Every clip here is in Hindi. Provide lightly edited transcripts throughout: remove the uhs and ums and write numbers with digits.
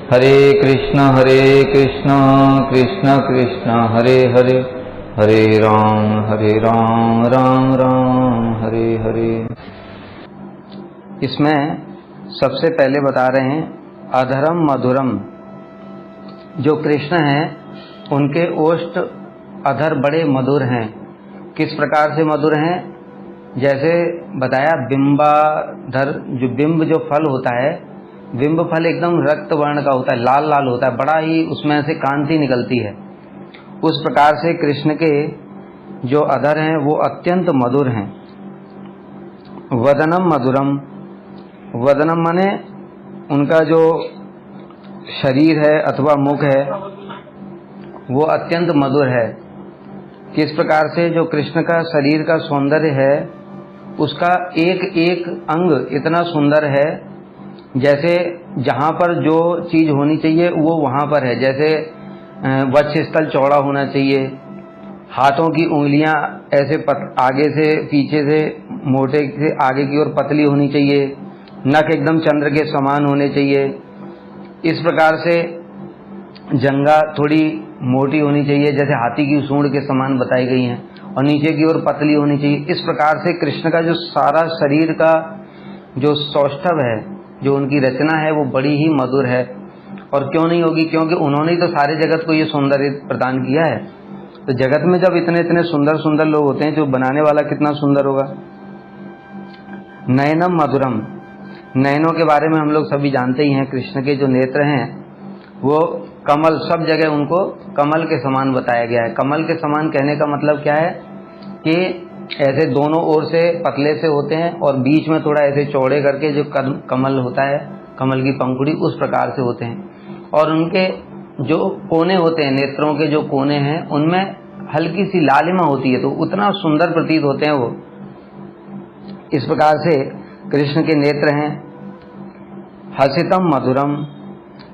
हरे कृष्ण कृष्ण कृष्ण हरे हरे, हरे राम राम राम हरे हरे। इसमें सबसे पहले बता रहे हैं अधरम मधुरम। जो कृष्ण हैं उनके ओष्ठ अधर बड़े मधुर हैं। किस प्रकार से मधुर हैं? जैसे बताया बिंबाधर, जो बिंब जो फल होता है, बिंब फल एकदम रक्त वर्ण का होता है, लाल लाल होता है, बड़ा ही उसमें से कांति निकलती है। उस प्रकार से कृष्ण के जो अधर हैं वो अत्यंत मधुर हैं। वदनम मधुरम, वदनम माने उनका जो शरीर है अथवा मुख है वो अत्यंत मधुर है। किस प्रकार से? जो कृष्ण का शरीर का सौंदर्य है उसका एक एक अंग इतना सुंदर है, जैसे जहाँ पर जो चीज होनी चाहिए वो वहाँ पर है। जैसे वक्षस्थल चौड़ा होना चाहिए, हाथों की उंगलियां ऐसे आगे से पीछे से मोटे से आगे की ओर पतली होनी चाहिए, नख एकदम चंद्र के समान होने चाहिए। इस प्रकार से जंघा थोड़ी मोटी होनी चाहिए, जैसे हाथी की सूंड के समान बताई गई हैं, और नीचे की ओर पतली होनी चाहिए। इस प्रकार से कृष्ण का जो सारा शरीर का जो सौष्ठव है, जो उनकी रचना है, वो बड़ी ही मधुर है। और क्यों नहीं होगी? क्योंकि उन्होंने ही तो सारे जगत को ये सौंदर्य प्रदान किया है। तो जगत में जब इतने इतने सुंदर सुंदर लोग होते हैं, जो बनाने वाला कितना सुंदर होगा। नयनम मधुरम, नयनों के बारे में हम लोग सभी जानते ही हैं। कृष्ण के जो नेत्र हैं वो कमल, सब जगह उनको कमल के समान बताया गया है। कमल के समान कहने का मतलब क्या है कि ऐसे दोनों ओर से पतले से होते हैं और बीच में थोड़ा ऐसे चौड़े करके जो कमल होता है, कमल की पंखुड़ी, उस प्रकार से होते हैं। और उनके जो कोने होते हैं, नेत्रों के जो कोने हैं, उनमें हल्की सी लालिमा होती है, तो उतना सुंदर प्रतीत होते हैं वो। इस प्रकार से कृष्ण के नेत्र हैं। हसितम मधुरम,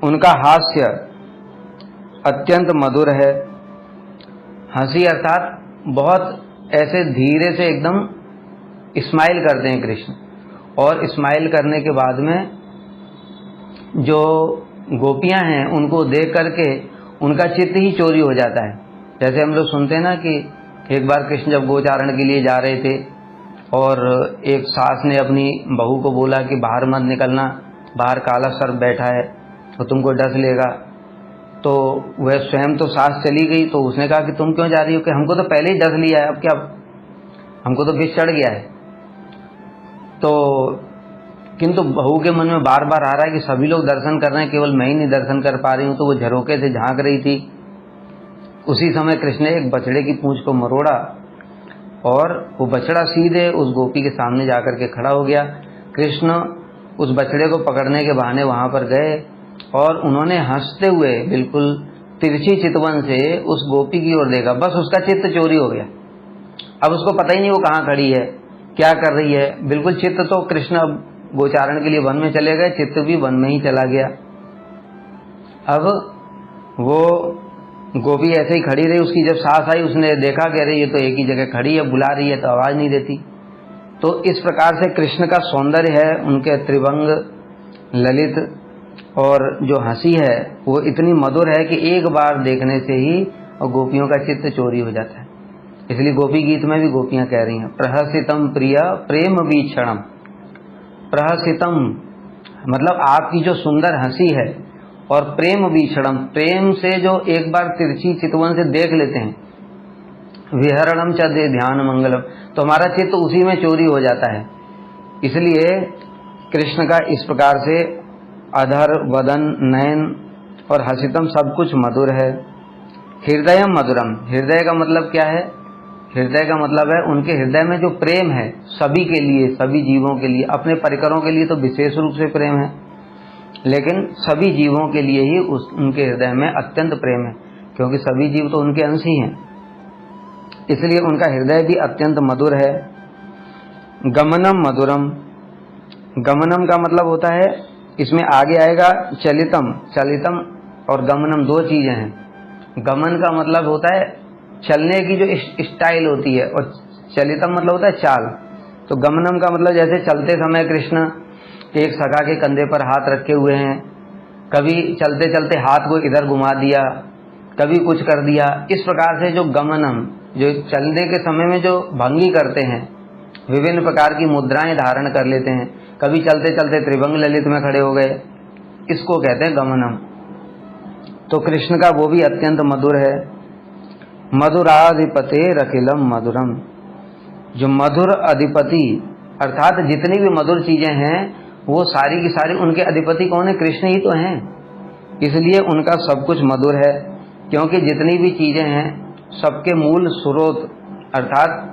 उनका हास्य अत्यंत मधुर है। हंसी अर्थात बहुत ऐसे धीरे से एकदम स्माइल करते हैं कृष्ण, और स्माइल करने के बाद में जो गोपियां हैं उनको देख करके उनका चित्त ही चोरी हो जाता है। जैसे हम लोग सुनते हैं ना कि एक बार कृष्ण जब गोचारण के लिए जा रहे थे और एक सास ने अपनी बहू को बोला कि बाहर मत निकलना, बाहर काला सर्प बैठा है तो तुमको डस लेगा। तो वह स्वयं तो सास चली गई, तो उसने कहा कि तुम क्यों जा रही हो? कि हमको तो पहले ही डस लिया है, अब क्या, हमको तो विष चढ़ गया है। तो किंतु बहू के मन में बार बार आ रहा है कि सभी लोग दर्शन कर रहे हैं, केवल मैं ही नहीं दर्शन कर पा रही हूँ। तो वो झरोके से झांक रही थी। उसी समय कृष्ण ने एक बछड़े की पूंछ को मरोड़ा और वो बछड़ा सीधे उस गोपी के सामने जाकर के खड़ा हो गया। कृष्ण उस बछड़े को पकड़ने के बहाने वहां पर गए और उन्होंने हंसते हुए बिल्कुल तिरछी चितवन से उस गोपी की ओर देखा। बस उसका चित्त चोरी हो गया। अब उसको पता ही नहीं वो कहाँ खड़ी है, क्या कर रही है। बिल्कुल चित्त तो, कृष्ण अब गोचारण के लिए वन में चले गए, चित्त भी वन में ही चला गया। अब वो गोपी ऐसे ही खड़ी रही। उसकी जब सास आई, उसने देखा कि अरे ये तो एक ही जगह खड़ी है, बुला रही है तो आवाज नहीं देती। तो इस प्रकार से कृष्ण का सौंदर्य है, उनके त्रिभंग ललित और जो हंसी है वो इतनी मधुर है कि एक बार देखने से ही गोपियों का चित्त चोरी हो जाता है। इसलिए गोपी गीत में भी गोपियां कह रही हैं, प्रहसितम प्रिय प्रेम वीक्षणम। प्रहसितम मतलब आपकी जो सुंदर हंसी है, और प्रेम वीक्षणम, प्रेम से जो एक बार तिरछी चितवन से देख लेते हैं, विहरणम च दे ध्यान मंगलम, तो हमारा चित्त उसी में चोरी हो जाता है। इसलिए कृष्ण का इस प्रकार से अधर, वदन, नयन और हसितम सब कुछ मधुर है। हृदयम मधुरम, हृदय का मतलब क्या है? हृदय का मतलब है उनके हृदय में जो प्रेम है सभी के लिए, सभी जीवों के लिए। अपने परिकरों के लिए तो विशेष रूप से प्रेम है, लेकिन सभी जीवों के लिए ही उनके हृदय में अत्यंत प्रेम है, क्योंकि सभी जीव तो उनके अंश ही हैं। इसलिए उनका हृदय भी अत्यंत मधुर है। गमनम मधुरम, गमनम का मतलब होता है, इसमें आगे आएगा चलितम। चलितम और गमनम दो चीजें हैं। गमन का मतलब होता है चलने की जो स्टाइल होती है, और चलितम मतलब होता है चाल। तो गमनम का मतलब जैसे चलते समय कृष्ण एक सखा के कंधे पर हाथ रखे हुए हैं, कभी चलते चलते हाथ को इधर घुमा दिया, कभी कुछ कर दिया। इस प्रकार से जो गमनम, जो चलने के समय में जो भंगी करते हैं, विभिन्न प्रकार की मुद्राएं धारण कर लेते हैं, कभी चलते चलते त्रिभंग ललित में खड़े हो गए, इसको कहते हैं गमनम। तो कृष्ण का वो भी अत्यंत मधुर है। मधुराधिपते रखिलम मधुरम, जो मधुर अधिपति अर्थात जितनी भी मधुर चीजें हैं वो सारी की सारी उनके अधिपति कौन है? कृष्ण ही तो हैं। इसलिए उनका सब कुछ मधुर है, क्योंकि जितनी भी चीजें हैं सबके मूल स्रोत अर्थात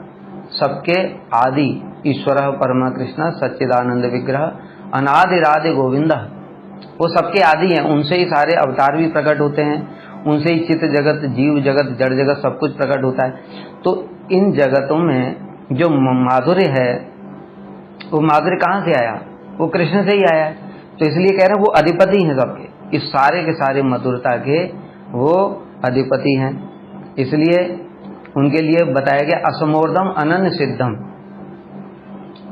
सबके आदि ईश्वर परमा कृष्ण सच्चिदानंद विग्रह अनादिरादि गोविंद, वो सबके आदि हैं। उनसे ही सारे अवतार भी प्रकट होते हैं, उनसे ही चित्त जगत, जीव जगत, जड़ जगत सब कुछ प्रकट होता है। तो इन जगतों में जो माधुर्य है वो माधुर्य कहाँ से आया? वो कृष्ण से ही आया है। तो इसलिए कह रहे हैं वो अधिपति हैं सबके, इस सारे के सारे मधुरता के वो अधिपति हैं। इसलिए उनके लिए बताया गया असमोर्धम अनन्य सिद्धम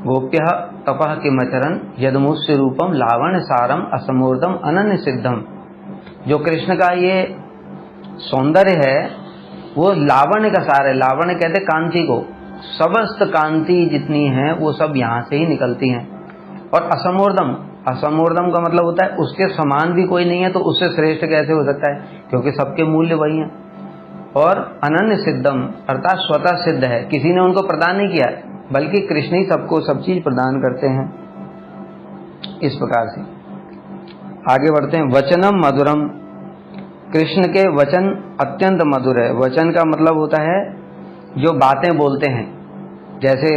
गोप्य तपः किमचरन यदमुष्य रूपम लावण्य सारम असमोर्धम अनन्य सिद्धम। जो कृष्ण का ये सौंदर्य है वो लावण्य का सार है। लावण्य कहते कांति को, समस्त कांति जितनी है वो सब यहाँ से ही निकलती हैं। और असमोर्धम, असमोर्धम का मतलब होता है उसके समान भी कोई नहीं है, तो उससे श्रेष्ठ कैसे हो सकता है? क्योंकि सबके मूल्य वही हैं। और अनन्य सिद्धम अर्थात स्वतः सिद्ध है, किसी ने उनको प्रदान नहीं किया, बल्कि कृष्ण ही सबको सब चीज प्रदान करते हैं। इस प्रकार से आगे बढ़ते हैं। वचनम मधुरम, कृष्ण के वचन अत्यंत मधुर है। वचन का मतलब होता है जो बातें बोलते हैं, जैसे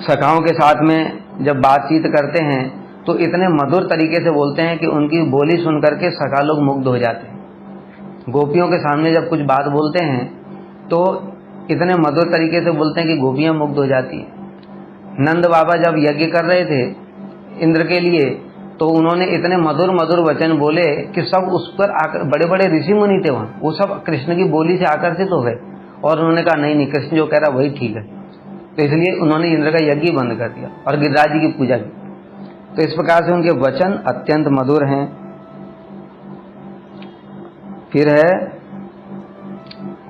सखाओं के साथ में जब बातचीत करते हैं तो इतने मधुर तरीके से बोलते हैं कि उनकी बोली सुन करके सखा लोग मुग्ध हो जाते हैं। गोपियों के सामने जब कुछ बात बोलते हैं तो इतने मधुर तरीके से बोलते हैं कि गोपियां मुग्ध हो जाती हैं। नंद बाबा जब यज्ञ कर रहे थे इंद्र के लिए तो उन्होंने इतने मधुर मधुर वचन बोले कि सब उस पर आकर, बड़े बड़े ऋषि मुनि थे वहाँ, वो सब कृष्ण की बोली से आकर्षित हो गए और उन्होंने कहा नहीं नहीं, कृष्ण जो कह रहा वही ठीक है। तो इसलिए उन्होंने इंद्र का यज्ञ बंद कर दिया और गिरिराज जी की पूजा की। तो इस प्रकार से उनके वचन अत्यंत मधुर हैं। फिर है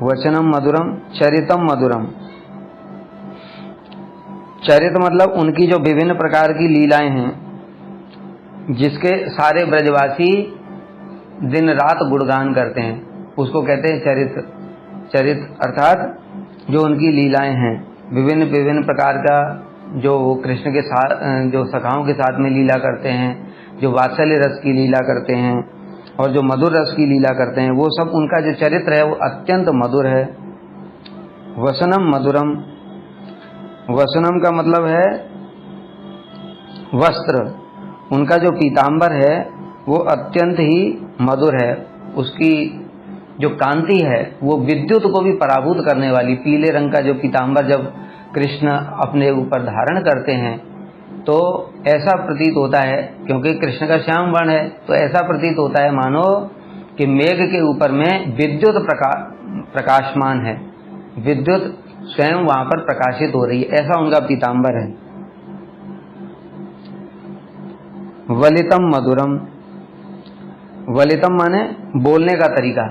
वचनम मधुरम चरितम मधुरम। चरित मतलब उनकी जो विभिन्न प्रकार की लीलाएं हैं जिसके सारे ब्रजवासी दिन रात गुणगान करते हैं, उसको कहते हैं चरित। चरित अर्थात जो उनकी लीलाएं हैं, विभिन्न विभिन्न प्रकार का जो कृष्ण के साथ, जो सखाओं के साथ में लीला करते हैं, जो वात्सल्य रस की लीला करते हैं और जो मधुर रस की लीला करते हैं, वो सब उनका जो चरित्र है वो अत्यंत मधुर है। वसनम मधुरम, वसनम का मतलब है वस्त्र। उनका जो पीतांबर है वो अत्यंत ही मधुर है। उसकी जो कांति है वो विद्युत को भी पराभूत करने वाली, पीले रंग का जो पीतांबर जब कृष्ण अपने ऊपर धारण करते हैं तो ऐसा प्रतीत होता है, क्योंकि कृष्ण का श्याम वर्ण है, तो ऐसा प्रतीत होता है मानो कि मेघ के ऊपर में विद्युत प्रकाशमान है, विद्युत स्वयं वहां पर प्रकाशित हो रही है, ऐसा उनका पीतांबर है। वलितम मधुरम, वलितम माने बोलने का तरीका।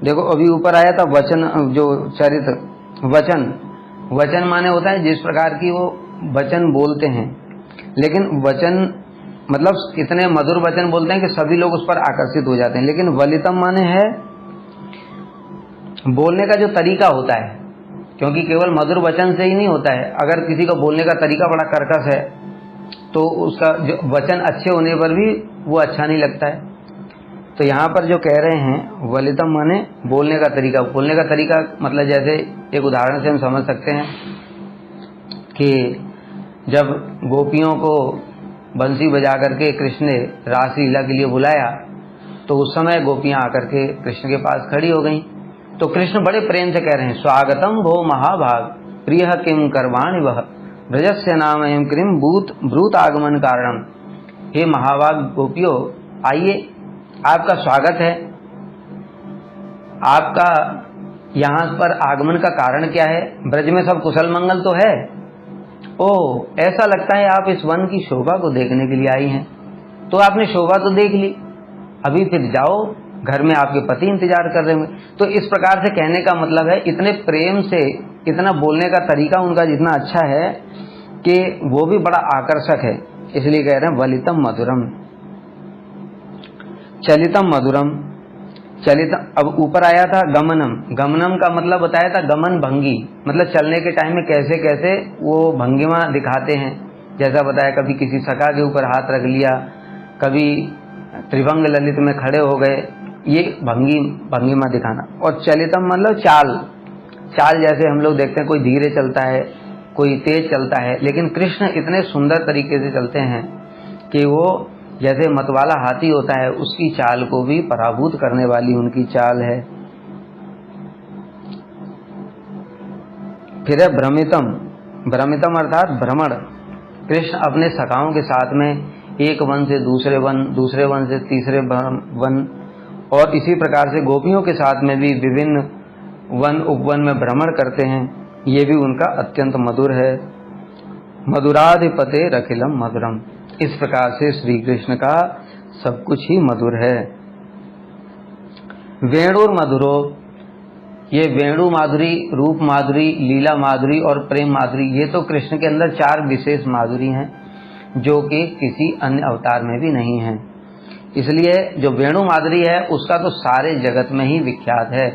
देखो अभी ऊपर आया था वचन, जो चरित्र, वचन, वचन माने होता है जिस प्रकार की वो वचन बोलते हैं, लेकिन वचन मतलब इतने मधुर वचन बोलते हैं कि सभी लोग उस पर आकर्षित हो जाते हैं। लेकिन वलितम माने है बोलने का जो तरीका होता है, क्योंकि केवल मधुर वचन से ही नहीं होता है। अगर किसी का बोलने का तरीका बड़ा कर्कश है तो उसका जो वचन अच्छे होने पर भी वो अच्छा नहीं लगता है। तो यहाँ पर जो कह रहे हैं वलितम माने बोलने का तरीका। बोलने का तरीका मतलब जैसे एक उदाहरण से हम समझ सकते हैं कि जब गोपियों को बंसी बजा करके कृष्ण ने रास लीला के लिए बुलाया तो उस समय गोपियां आकर के कृष्ण के पास खड़ी हो गईं। तो कृष्ण बड़े प्रेम से कह रहे हैं स्वागतम भो महाभाग प्रिय किम करवाणि वह ब्रजस्य नाम एवं क्रीम ब्रूत आगमन कारणम। हे महाभाग गोपियों, आइए, आपका स्वागत है। आपका यहाँ पर आगमन का कारण क्या है? ब्रज में सब कुशल मंगल तो है? ओह, ऐसा लगता है आप इस वन की शोभा को देखने के लिए आई हैं। तो आपने शोभा तो देख ली, अभी फिर जाओ, घर में आपके पति इंतजार कर रहे होंगे। तो इस प्रकार से कहने का मतलब है, इतने प्रेम से, इतना बोलने का तरीका उनका जितना अच्छा है कि वो भी बड़ा आकर्षक है, इसलिए कह रहे हैं वलितम मधुरम, चलितम मधुरम। चलितम, अब ऊपर आया था गमनम, गमनम का मतलब बताया था गमन भंगी, मतलब चलने के टाइम में कैसे कैसे वो भंगिमा दिखाते हैं, जैसा बताया, कभी किसी सखा के ऊपर हाथ रख लिया, कभी त्रिभंग ललित में खड़े हो गए, ये भंगिमा दिखाना। और चलितम मतलब चाल, चाल जैसे हम लोग देखते हैं कोई धीरे चलता है, कोई तेज चलता है, लेकिन कृष्ण इतने सुंदर तरीके से चलते हैं कि वो जैसे मतवाला हाथी होता है उसकी चाल को भी पराभूत करने वाली उनकी चाल है। फिर है भ्रमितम, भ्रमितम अर्थात भ्रमण। कृष्ण अपने सखाओं के साथ में एक वन से दूसरे वन, दूसरे वन से तीसरे वन, और इसी प्रकार से गोपियों के साथ में भी विभिन्न वन उपवन में भ्रमण करते हैं, ये भी उनका अत्यंत मधुर है। मधुराधिपते रखिलम मधुरम, इस प्रकार से श्री कृष्ण का सब कुछ ही मधुर है। वेणुर मधुरो, ये वेणु माधुरी, रूप माधुरी, लीला माधुरी और प्रेम माधुरी, ये तो कृष्ण के अंदर 4 विशेष माधुरी हैं जो कि किसी अन्य अवतार में भी नहीं है। इसलिए जो वेणु माधुरी है उसका तो सारे जगत में ही विख्यात है।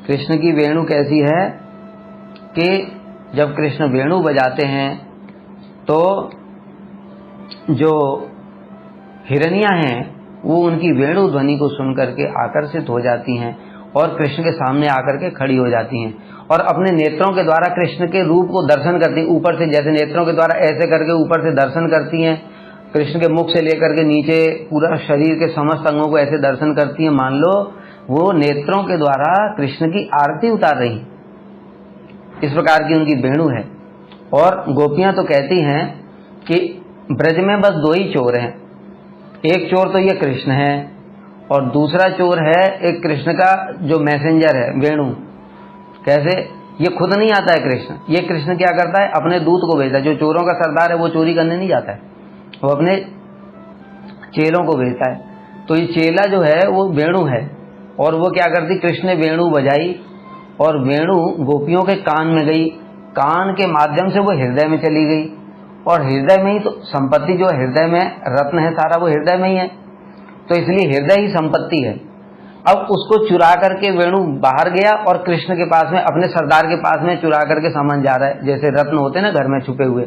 कृष्ण की वेणु कैसी है कि जब कृष्ण वेणु बजाते हैं तो जो हिरनियां हैं वो उनकी वेणु ध्वनि को सुनकर के आकर्षित हो जाती हैं और कृष्ण के सामने आकर के खड़ी हो जाती हैं और अपने नेत्रों के द्वारा कृष्ण के रूप को दर्शन करती हैं। ऊपर से जैसे नेत्रों के द्वारा ऐसे करके ऊपर से दर्शन करती हैं, कृष्ण के मुख से लेकर के नीचे पूरा शरीर के समस्त अंगों को ऐसे दर्शन करती हैं, मान लो वो नेत्रों के द्वारा कृष्ण की आरती उतार रही। इस प्रकार की उनकी वेणु है। और गोपियां तो कहती हैं कि ब्रज में बस 2 ही चोर हैं, एक चोर तो ये कृष्ण है और दूसरा चोर है एक कृष्ण का जो मैसेंजर है वेणु। कैसे? ये खुद नहीं आता है कृष्ण, ये कृष्ण क्या करता है, अपने दूत को भेजता है। जो चोरों का सरदार है वो चोरी करने नहीं जाता है, वो अपने चेलों को भेजता है। तो ये चेला जो है वो वेणु है और वो क्या करती, कृष्ण ने वेणु बजाई और वेणु गोपियों के कान में गई, कान के माध्यम से वो हृदय में चली गई और हृदय में ही तो संपत्ति, जो हृदय में रत्न है सारा वो हृदय में ही है, तो इसलिए हृदय ही संपत्ति है। अब उसको चुरा करके वेणु बाहर गया और कृष्ण के पास में, अपने सरदार के पास में चुरा करके सामान जा रहा है। जैसे रत्न होते ना घर में छुपे हुए,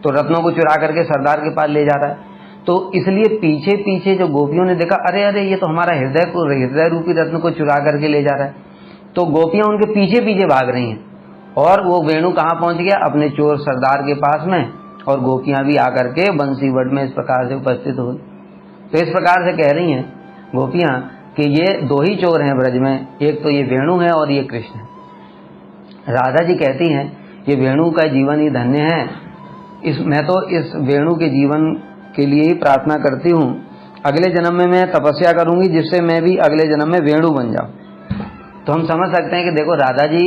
तो रत्नों को चुरा करके सरदार के पास ले जा रहा है। तो इसलिए पीछे पीछे जो गोपियों ने देखा, अरे अरे ये तो हमारा हृदय रूपी रत्न को चुरा करके ले जा रहा है, तो गोपियां उनके पीछे पीछे भाग रही हैं और वो वेणु कहाँ पहुंच गया, अपने चोर सरदार के पास में, और गोपियां भी आकर के बंसीवट में इस प्रकार से उपस्थित हुई। तो इस प्रकार से कह रही हैं गोपियां कि ये 2 ही चोर हैं ब्रज में, एक तो ये वेणु है और ये कृष्ण है। राधा जी कहती हैं ये वेणु का जीवन ही धन्य है, मैं तो इस वेणु के जीवन के लिए ही प्रार्थना करती हूँ, अगले जन्म में मैं तपस्या करूंगी जिससे मैं भी अगले जन्म में वेणु बन जाऊं। तो हम समझ सकते हैं कि देखो राधा जी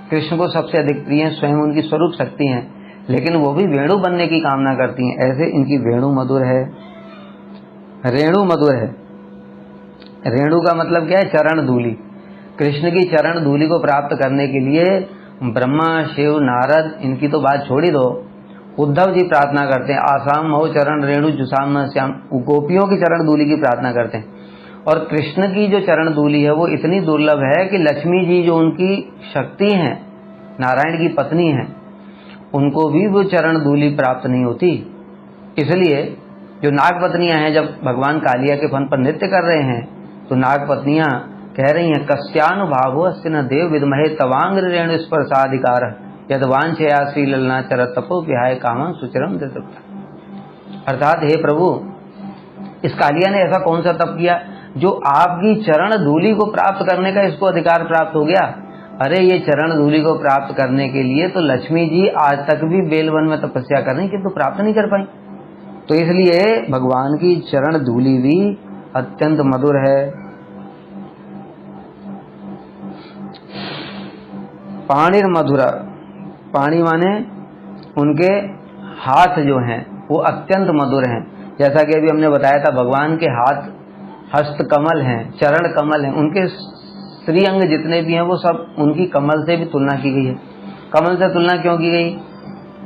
कृष्ण को सबसे अधिक प्रिय हैं, स्वयं उनकी स्वरूप शक्ति हैं, लेकिन वो भी वेणु बनने की कामना करती हैं। ऐसे इनकी वेणु मधुर है। रेणु मधुर है। रेणु का मतलब क्या है, चरण धूलि। कृष्ण की चरण धूलि को प्राप्त करने के लिए ब्रह्मा शिव नारद इनकी तो बात छोड़ ही दो, उद्धव जी प्रार्थना करते हैं, आसाम महो चरण रेणु जुसाम श्याम, गोपियों की चरण धूलि की प्रार्थना करते हैं। और कृष्ण की जो चरण धूलि है वो इतनी दुर्लभ है कि लक्ष्मी जी जो उनकी शक्ति हैं, नारायण की पत्नी हैं, उनको भी वो चरण धूलि प्राप्त नहीं होती। इसलिए जो नाग पत्नियां हैं, जब भगवान कालिया के फन पर नृत्य कर रहे हैं तो नाग पत्नियां कह रही हैं, कस्यानुभावो अस्ति न देव विद्महे तवांग रेणु स्पर्शाधिकार यदवांछया श्री ललना चरत तपो विहाय कामं सुचिरम दृतुक्ता। अर्थात हे प्रभु, इस कालिया ने ऐसा कौन सा तप किया जो आपकी चरण धूलि को प्राप्त करने का इसको अधिकार प्राप्त हो गया। अरे ये चरण धूलि को प्राप्त करने के लिए तो लक्ष्मी जी आज तक भी बेलवन में तपस्या कर रही, किंतु प्राप्त नहीं कर पाई। तो इसलिए भगवान की चरण धूलि भी अत्यंत मधुर है। पाणिर मधुरा, पाणी माने उनके हाथ जो हैं वो अत्यंत मधुर हैं। जैसा कि अभी हमने बताया था, भगवान के हाथ हस्त कमल हैं, चरण कमल हैं, उनके श्रीअंग जितने भी हैं वो सब उनकी कमल से भी तुलना की गई है। कमल से तुलना क्यों की गई?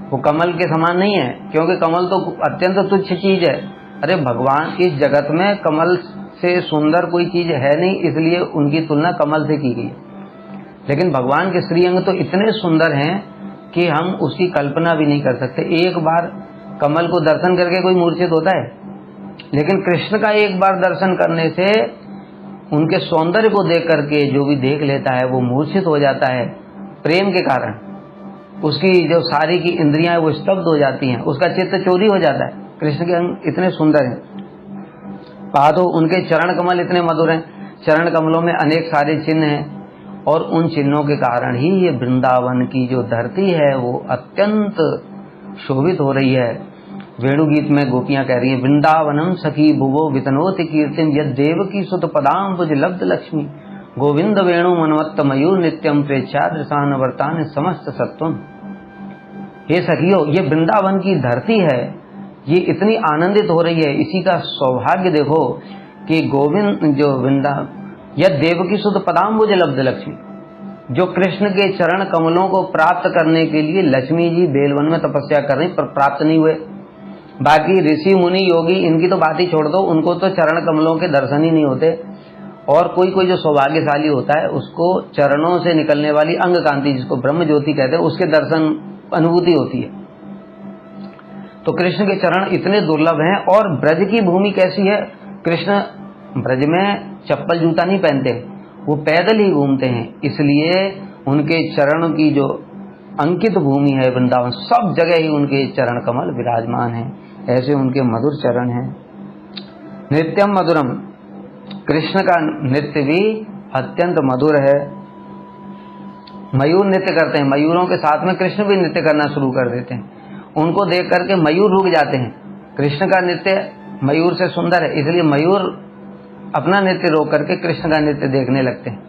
वो कमल के समान नहीं है, क्योंकि कमल तो अत्यंत तुच्छ चीज है। अरे भगवान इस जगत में कमल से सुंदर कोई चीज है नहीं, इसलिए उनकी तुलना कमल से की गई है। लेकिन भगवान के श्रीअंग तो इतने सुंदर हैं कि हम उसकी कल्पना भी नहीं कर सकते। एक बार कमल को दर्शन करके कोई मूर्छित होता है, लेकिन कृष्ण का एक बार दर्शन करने से उनके सौंदर्य को देख करके जो भी देख लेता है वो मूर्छित हो जाता है। प्रेम के कारण उसकी जो सारी की इंद्रियां वो स्तब्ध हो जाती हैं, उसका चित्त चोरी हो जाता है। कृष्ण के अंग इतने सुंदर हैं। कहा तो उनके चरण कमल इतने मधुर हैं, चरण कमलों में अनेक सारे चिन्ह हैं, और उन चिन्हों के कारण ही ये वृंदावन की जो धरती है वो अत्यंत शोभित हो रही है। वेणु गीत में गोपियां कह रही हैं, वृंदावनम सखी भुवो वितनोति कीर्तिम यद देवकी सुत पदाम्बुज लब्ध लक्ष्मी गोविंद वेणु मनवत्त मयूर नित्यम प्रेक्षादृशान वर्तान समस्त सत्वम। हे सखियो, ये वृंदावन की धरती है, ये इतनी आनंदित हो रही है। इसी का सौभाग्य देखो कि गोविंद जो यद देवकी सुत पदाम्बुज लब्ध लक्ष्मी, जो कृष्ण के चरण कमलों को प्राप्त करने के लिए लक्ष्मी जी बेलवन में तपस्या कर रही, पर प्राप्त नहीं हुए। बाकी ऋषि मुनि योगी इनकी तो बात ही छोड़ दो, उनको तो चरण कमलों के दर्शन ही नहीं होते। और कोई कोई जो सौभाग्यशाली होता है उसको चरणों से निकलने वाली अंग कांति, जिसको ब्रह्म ज्योति कहते हैं, उसके दर्शन अनुभूति होती है। तो कृष्ण के चरण इतने दुर्लभ हैं। और ब्रज की भूमि कैसी है? कृष्ण ब्रज में चप्पल जूता नहीं पहनते, वो पैदल ही घूमते हैं, इसलिए उनके चरण की जो अंकित भूमि है वृंदावन, सब जगह ही उनके चरण कमल विराजमान हैं। ऐसे उनके मधुर चरण हैं। नित्यम मधुरम, कृष्ण का नृत्य भी अत्यंत मधुर है। मयूर नृत्य करते हैं, मयूरों के साथ में कृष्ण भी नृत्य करना शुरू कर देते हैं। उनको देख करके मयूर रुक जाते हैं। कृष्ण का नृत्य मयूर से सुंदर है, इसलिए मयूर अपना नृत्य रोक करके कृष्ण का नृत्य देखने लगते हैं।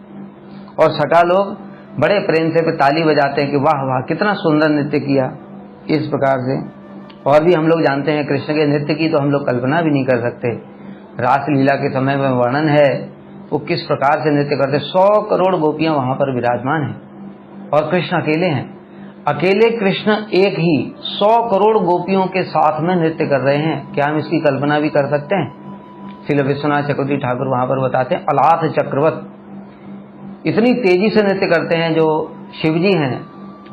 और सखा लोग बड़े प्रेम से ताली बजाते हैं कि वाह वाह कितना सुंदर नृत्य किया। इस प्रकार से और भी हम लोग जानते हैं कृष्ण के नृत्य की तो हम लोग कल्पना भी नहीं कर सकते। रास लीला के समय में वर्णन है वो किस प्रकार से नृत्य करते। 100 करोड़ गोपियां वहां पर विराजमान हैं और कृष्ण अकेले हैं। अकेले कृष्ण एक ही 100 करोड़ गोपियों के साथ में नृत्य कर रहे हैं। क्या हम इसकी कल्पना भी कर सकते हैं? श्री विश्वनाथ चक्रवर्ती ठाकुर वहां पर बताते हैं, अलाथ चक्रवत इतनी तेजी से नृत्य करते हैं। जो शिवजी हैं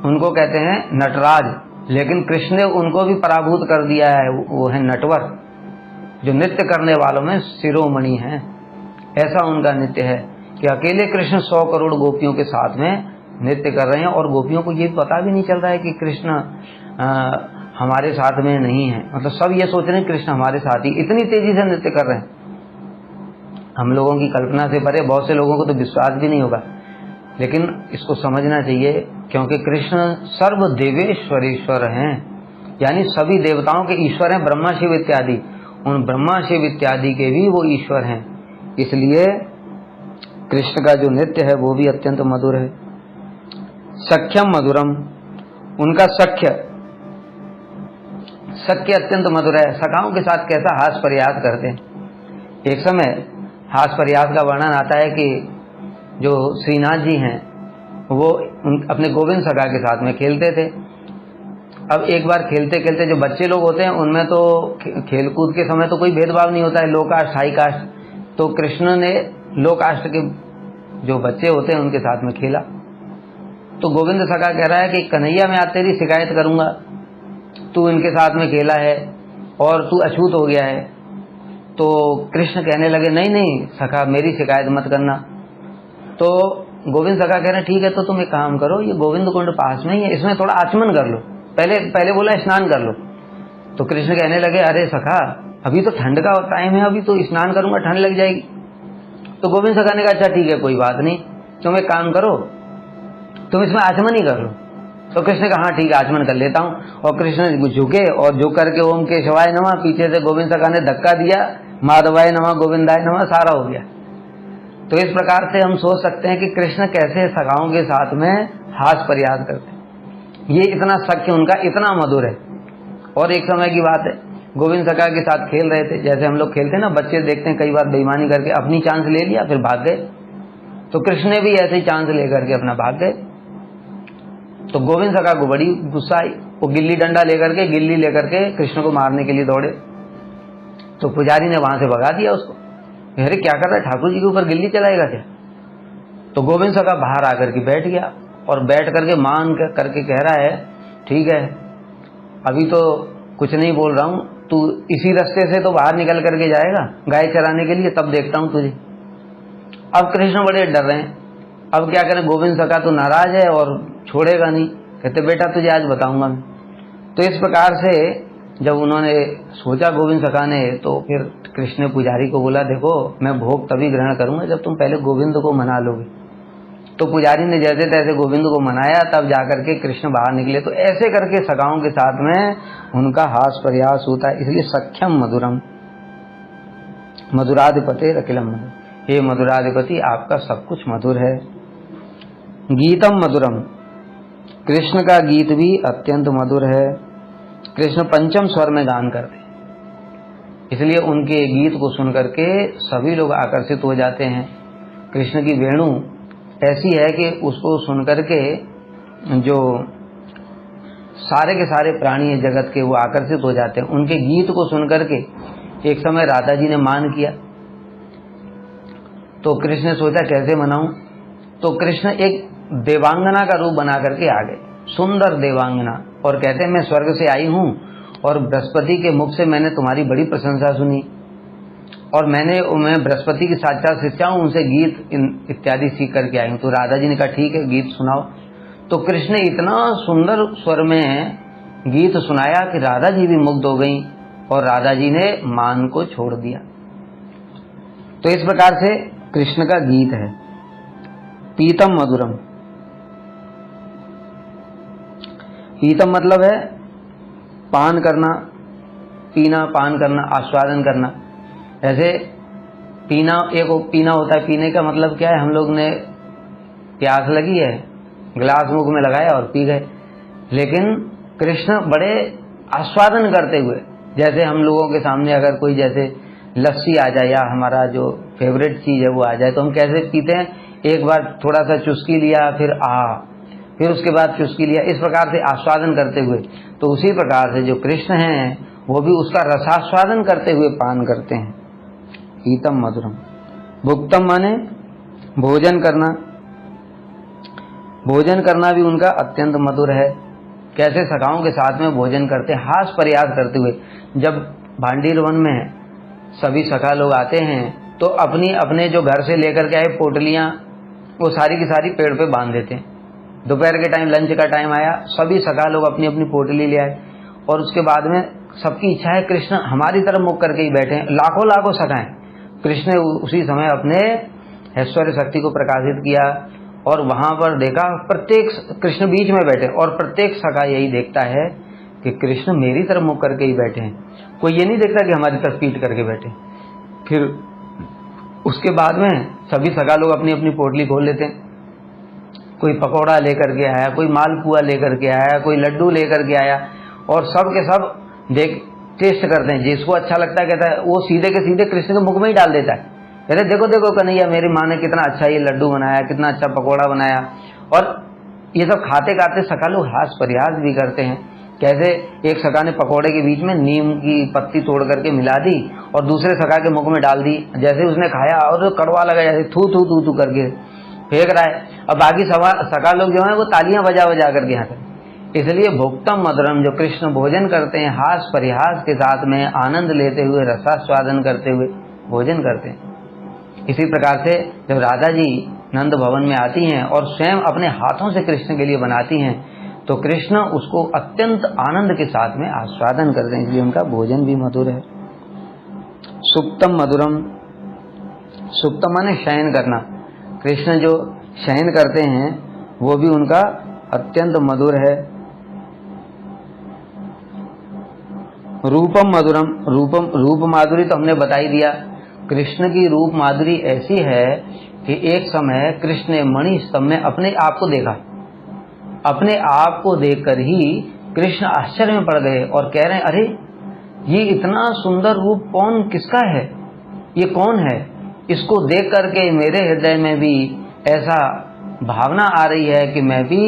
उनको कहते हैं नटराज, लेकिन कृष्ण ने उनको भी पराभूत कर दिया है, वो है नटवर, जो नृत्य करने वालों में शिरोमणि हैं। ऐसा उनका नृत्य है कि अकेले कृष्ण 100 करोड़ गोपियों के साथ में नृत्य कर रहे हैं और गोपियों को ये पता भी नहीं चल रहा है कि कृष्ण हमारे साथ में नहीं है। मतलब सब ये सोच रहे हैं कृष्ण हमारे साथ ही, इतनी तेजी से नृत्य कर रहे हैं। हम लोगों की कल्पना से परे, बहुत से लोगों को तो विश्वास भी नहीं होगा, लेकिन इसको समझना चाहिए क्योंकि कृष्ण सर्व देवेश्वरेश्वर हैं, यानी सभी देवताओं के ईश्वर हैं। ब्रह्मा शिव इत्यादि, उन ब्रह्मा शिव इत्यादि के भी वो ईश्वर हैं। इसलिए कृष्ण का जो नृत्य है वो भी अत्यंत मधुर है। सख्यम मधुरम, उनका सख्य अत्यंत मधुर है। सखाओं के साथ कैसा हास प्रयास करते हैं। एक समय हास प्रयास का वर्णन आता है कि जो श्रीनाथ जी हैं वो अपने गोविंद सखा के साथ में खेलते थे। अब एक बार खेलते खेलते जो बच्चे लोग होते हैं उनमें तो खेलकूद के समय तो कोई भेदभाव नहीं होता है, लो कास्ट हाई कास्ट। तो कृष्ण ने लो कास्ट के जो बच्चे होते हैं उनके साथ में खेला। तो गोविंद सखा कह रहा है कि कन्हैया मैं आज तेरी शिकायत करूंगा, तू इनके साथ में खेला है और तू अछूत हो गया है। तो कृष्ण कहने लगे नहीं नहीं सखा मेरी शिकायत मत करना। तो गोविंद सखा कह रहे ठीक है, तो तुम एक काम करो, ये गोविंद कुंड पास में ही है, इसमें थोड़ा आचमन कर लो। पहले बोला स्नान कर लो। तो कृष्ण कहने लगे अरे सखा अभी तो ठंड का टाइम है, अभी तो स्नान करूंगा ठंड लग जाएगी। तो गोविंद सखा ने कहा अच्छा ठीक है कोई बात नहीं, तुम एक काम करो तुम इसमें आचमन ही कर लो। तो कृष्ण कहा हाँ ठीक है आचमन कर लेता हूँ। और कृष्ण झुके और झुक करके ओम केशवाय नमः, पीछे से गोविंद सखा ने धक्का दिया, माधवाय नमः गोविंदाय नमः, सारा हो गया। तो इस प्रकार से हम सोच सकते हैं कि कृष्ण कैसे सखाओं के साथ में हास प्रयास करते हैं। ये इतना सख्य उनका इतना मधुर है। और एक समय की बात है गोविंद सखा के साथ खेल रहे थे, जैसे हम लोग खेलते हैं ना, बच्चे देखते हैं कई बार बेईमानी करके अपनी चांस ले लिया फिर भाग गए, तो कृष्ण ने भी ऐसे ही चांस लेकर के अपना भाग गए। तो गोविंद सखा को बड़ी गुस्सा आई, वो गिल्ली डंडा लेकर के, गिल्ली लेकर के कृष्ण को मारने के लिए दौड़े। तो पुजारी ने वहां से भगा दिया उसको, अरे क्या कर रहा है, ठाकुर जी के ऊपर गिल्ली चलाएगा क्या। तो गोविंद सखा बाहर आकर के बैठ गया और बैठ करके मान करके कह रहा है, ठीक है अभी तो कुछ नहीं बोल रहा हूं, तू इसी रास्ते से तो बाहर निकल करके जाएगा गाय चराने के लिए, तब देखता हूं तुझे। अब कृष्ण बड़े डर रहे हैं, अब क्या करें, गोविंद सखा तो नाराज है और छोड़ेगा नहीं, कहते बेटा तुझे आज बताऊंगा मैं। तो इस प्रकार से जब उन्होंने सोचा गोविंद सखा ने, तो फिर कृष्ण ने पुजारी को बोला, देखो मैं भोग तभी ग्रहण करूंगा जब तुम पहले गोविंद को मना लोगे। तो पुजारी ने जैसे तैसे गोविंद को मनाया, तब जाकर के कृष्ण बाहर निकले। तो ऐसे करके सखाओं के साथ में उनका हास प्रयास होता है, इसलिए सख्यम मधुरम मधुराधिपते अखिलम मधुर, हे मधुराधिपति आपका सब कुछ मधुर है। गीतम मधुरम, कृष्ण का गीत भी अत्यंत मधुर है। कृष्ण पंचम स्वर में गान करते हैं, इसलिए उनके गीत को सुनकर के सभी लोग आकर्षित हो जाते हैं। कृष्ण की वेणु ऐसी है कि उसको सुनकर के जो सारे के सारे प्राणी जगत के वो आकर्षित हो जाते हैं। उनके गीत को सुनकर के एक समय राधा जी ने मान किया, तो कृष्ण ने सोचा कैसे मनाऊं, तो कृष्ण एक देवांगना का रूप बना करके आ गए, सुंदर देवांगना, और कहते हैं मैं स्वर्ग से आई हूं और बृहस्पति के मुख से मैंने तुम्हारी बड़ी प्रशंसा सुनी, और मैं बृहस्पति की साक्षात शिष्या हूं, उनसे गीत इत्यादि सीख करके आई हूं। तो राधा जी ने कहा ठीक है गीत सुनाओ। तो कृष्ण ने इतना सुंदर स्वर में गीत सुनाया कि राधा जी भी मुग्ध हो गईं और राधा जी ने मान को छोड़ दिया। तो इस प्रकार से कृष्ण का गीत है। पीतम मधुरम, पीतम मतलब है पान करना, पीना, पान करना, आस्वादन करना। ऐसे पीना, एक पीना होता है, पीने का मतलब क्या है, हम लोग ने प्यास लगी है, गिलास मुख में लगाया और पी गए। लेकिन कृष्ण बड़े आस्वादन करते हुए, जैसे हम लोगों के सामने अगर कोई जैसे लस्सी आ जाए या हमारा जो फेवरेट चीज है वो आ जाए, तो हम कैसे पीते हैं, एक बार थोड़ा सा चुस्की लिया, फिर उसके बाद चुस्की लिया, इस प्रकार से आस्वादन करते हुए। तो उसी प्रकार से जो कृष्ण हैं वो भी उसका रसास्वादन करते हुए पान करते हैं। पीतम मधुरम। भुक्तम माने भोजन करना, भोजन करना भी उनका अत्यंत मधुर है। कैसे सखाओं के साथ में भोजन करते, हास प्रयास करते हुए। जब भांडीर वन में सभी सखा लोग आते हैं तो अपने जो घर से लेकर के आए पोटलियां, वो सारी की सारी पेड़ पे बांध देते हैं। दोपहर के टाइम लंच का टाइम आया, सभी सखा लोग अपनी अपनी पोटली ले आए, और उसके बाद में सबकी इच्छा है कृष्ण हमारी तरफ मुख करके ही बैठे हैं, लाखों लाखों सखाएं। कृष्ण ने उसी समय अपने ऐश्वर्य शक्ति को प्रकाशित किया और वहां पर देखा प्रत्येक कृष्ण बीच में बैठे, और प्रत्येक सखा यही देखता है कि कृष्ण मेरी तरफ मुख करके ही बैठे हैं, कोई ये नहीं देखता कि हमारी तरफ पीट करके बैठे। फिर उसके बाद में सभी सखा लोग अपनी अपनी पोटली खोल लेते हैं, कोई पकौड़ा लेकर के आया, कोई मालपुआ लेकर के आया, कोई लड्डू लेकर के आया, और सब के सब टेस्ट करते हैं। जिसको अच्छा लगता है कहता है वो सीधे के सीधे कृष्ण के मुख में ही डाल देता है, कहते देखो देखो कन्हैया मेरी माँ ने कितना अच्छा ये लड्डू बनाया, कितना अच्छा पकौड़ा बनाया। और ये सब खाते खाते सखा लोग हास प्रयास भी करते हैं। कैसे एक सखा ने पकौड़े के बीच में नीम की पत्ती तोड़ करके मिला दी और दूसरे सखा के मुख में डाल दी, जैसे उसने खाया और कड़वा लगा, जैसे थू थू थू थू करके फेंक रहा है। अब बाकी सखा लोग जो है वो तालियां बजा बजा करके यहाँ कर। इसलिए भुक्तम मधुरम, जो कृष्ण भोजन करते हैं हास परिहास के साथ में, आनंद लेते हुए, रसास्वादन करते हुए भोजन करते हैं। इसी प्रकार से जब राधा जी नंद भवन में आती हैं और स्वयं अपने हाथों से कृष्ण के लिए बनाती हैं, तो कृष्ण उसको अत्यंत आनंद के साथ में आस्वादन करते हैं, इसलिए उनका भोजन भी मधुर है। सुप्तम मधुरम, सुप्तम माने शयन करना। कृष्ण जो शयन करते हैं वो भी उनका अत्यंत मधुर है। रूपम मधुरम, रूप माधुरी तो हमने बता ही दिया। कृष्ण की रूप माधुरी ऐसी है कि एक समय कृष्ण ने मणि स्तंभ में अपने आप को देखा। अपने आप को देखकर ही कृष्ण आश्चर्य में पड़ गए और कह रहे हैं अरे ये इतना सुंदर रूप कौन किसका है, ये कौन है। इसको देख करके मेरे हृदय में भी ऐसा भावना आ रही है कि मैं भी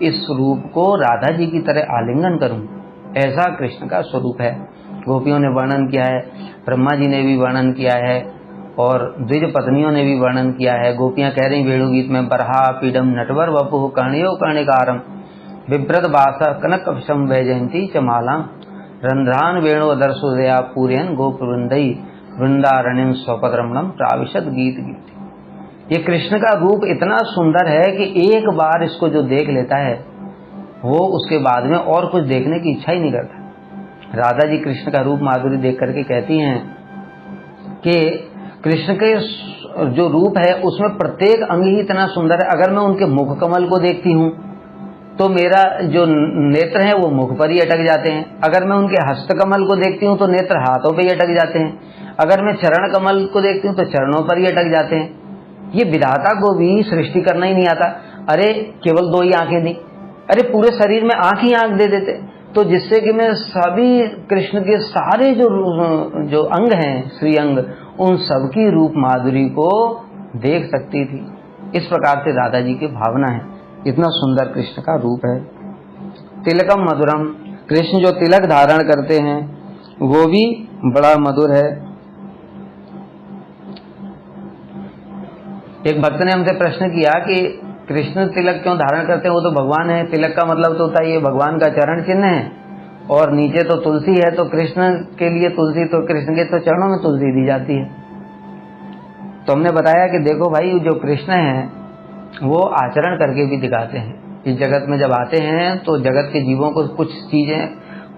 इस रूप को राधा जी की तरह आलिंगन करूं। ऐसा कृष्ण का स्वरूप है। गोपियों ने वर्णन किया है, ब्रह्मा जी ने भी वर्णन किया है और द्विज पत्नियों ने भी वर्णन किया है। गोपियां कह रही वेणु गीत में, बरहा पीडम नटवर वपु कर्णयो कर्णिकारम बिभ्रत बास कनक कपशम वैजयंती चमालाम रंध्रान वेणु दर्शोदया पूर्यन गोप वृंदई वृंदारण्यम स्वपद्रमणम प्राविशद गीत गीत। ये कृष्ण का रूप इतना सुंदर है कि एक बार इसको जो देख लेता है वो उसके बाद में और कुछ देखने की इच्छा ही नहीं करता। राधा जी कृष्ण का रूप माधुरी देख करके कहती हैं कि कृष्ण के जो रूप है उसमें प्रत्येक अंग ही इतना सुंदर है। अगर मैं उनके मुख कमल को देखती हूँ तो मेरा जो नेत्र है वो मुख पर ही अटक जाते हैं। अगर मैं उनके हस्त कमल को देखती हूँ तो नेत्र हाथों पे ही अटक जाते हैं। अगर मैं चरण कमल को देखती हूँ तो चरणों पर ही अटक जाते हैं। ये विधाता को भी सृष्टि करना ही नहीं आता। अरे केवल 2 ही आंखें दी, अरे पूरे शरीर में आंख ही आंख दे देते तो जिससे कि मैं सभी कृष्ण के सारे जो अंग हैं श्री अंग, उन सबकी रूप माधुरी को देख सकती थी। इस प्रकार से राधा जी की भावना है। इतना सुंदर कृष्ण का रूप है। तिलकम मधुरम, कृष्ण जो तिलक धारण करते हैं वो भी बड़ा मधुर है। एक भक्त ने हमसे प्रश्न किया कि कृष्ण तिलक क्यों धारण करते हैं, वो तो भगवान है। तिलक का मतलब तो होता है ये भगवान का चरण चिन्ह है और नीचे तो तुलसी है, तो कृष्ण के लिए तुलसी, तो कृष्ण के तो चरणों में तुलसी दी जाती है। तो हमने बताया कि देखो भाई, जो कृष्ण है वो आचरण करके भी दिखाते हैं। इस जगत में जब आते हैं तो जगत के जीवों को कुछ चीजें,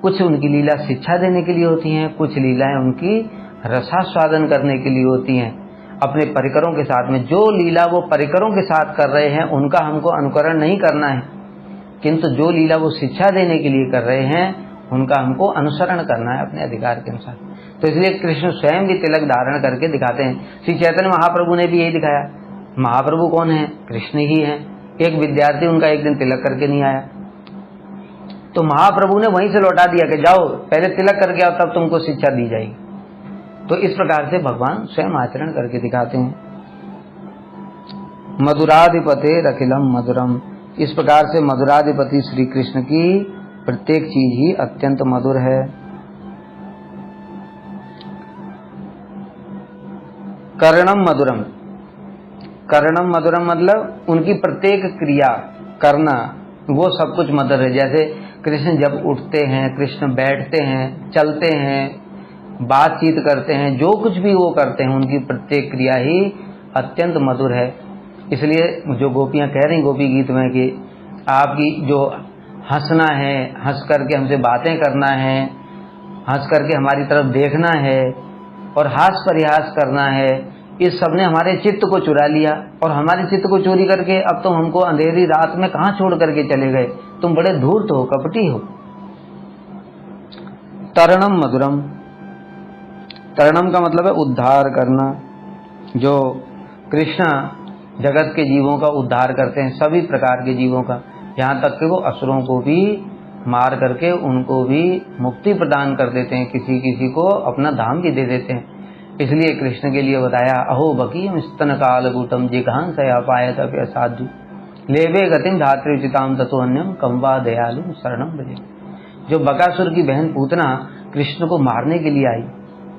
कुछ उनकी लीला शिक्षा देने के लिए होती हैं, कुछ लीलाएं उनकी रसास्वादन करने के लिए होती हैं। अपने परिकरों के साथ में जो लीला वो परिकरों के साथ कर रहे हैं उनका हमको अनुकरण नहीं करना है, किंतु जो लीला वो शिक्षा देने के लिए कर रहे हैं उनका हमको अनुसरण करना है अपने अधिकार के अनुसार। तो इसलिए कृष्ण स्वयं भी तिलक धारण करके दिखाते हैं। श्री चैतन्य महाप्रभु ने भी यही दिखाया। महाप्रभु कौन है? कृष्ण ही है। एक विद्यार्थी उनका एक दिन तिलक करके नहीं आया तो महाप्रभु ने वहीं से लौटा दिया कि जाओ पहले तिलक करके आओ, तब तुमको शिक्षा दी जाएगी। तो इस प्रकार से भगवान स्वयं आचरण करके दिखाते हैं। मधुराधिपते अखिलम मधुरम, इस प्रकार से मधुराधिपति श्री कृष्ण की प्रत्येक चीज ही अत्यंत मधुर है। कर्णम मधुरम, कर्णम मधुरम मतलब उनकी प्रत्येक क्रिया करना वो सब कुछ मधुर है। जैसे कृष्ण जब उठते हैं, कृष्ण बैठते हैं, चलते हैं, बातचीत करते हैं, जो कुछ भी वो करते हैं उनकी प्रत्येक क्रिया ही अत्यंत मधुर है। इसलिए जो गोपियां कह रही गोपी गीत में कि आपकी जो हंसना है, हंस करके हमसे बातें करना है, हंस करके हमारी तरफ देखना है और हास परिहास करना है, इस सब ने हमारे चित्त को चुरा लिया और हमारे चित्त को चोरी करके अब तुम हमको अंधेरी रात में कहाँ छोड़ करके चले गए। तुम बड़े धूर्त हो, कपटी हो। तरणम मधुरम, तरणम का मतलब है उद्धार करना। जो कृष्ण जगत के जीवों का उद्धार करते हैं, सभी प्रकार के जीवों का, यहाँ तक कि वो असुरों को भी मार करके उनको भी मुक्ति प्रदान कर देते हैं, किसी किसी को अपना धाम भी दे देते हैं। इसलिए कृष्ण के लिए बताया, अहो बकीम स्तन कालगूटम जिघान सया पायत साधु लेवे गतिम धात्र्युचिताम ततो अन्यम कम्वा दयालु शरणम भजे। जो बकासुर की बहन पूतना कृष्ण को मारने के लिए आई,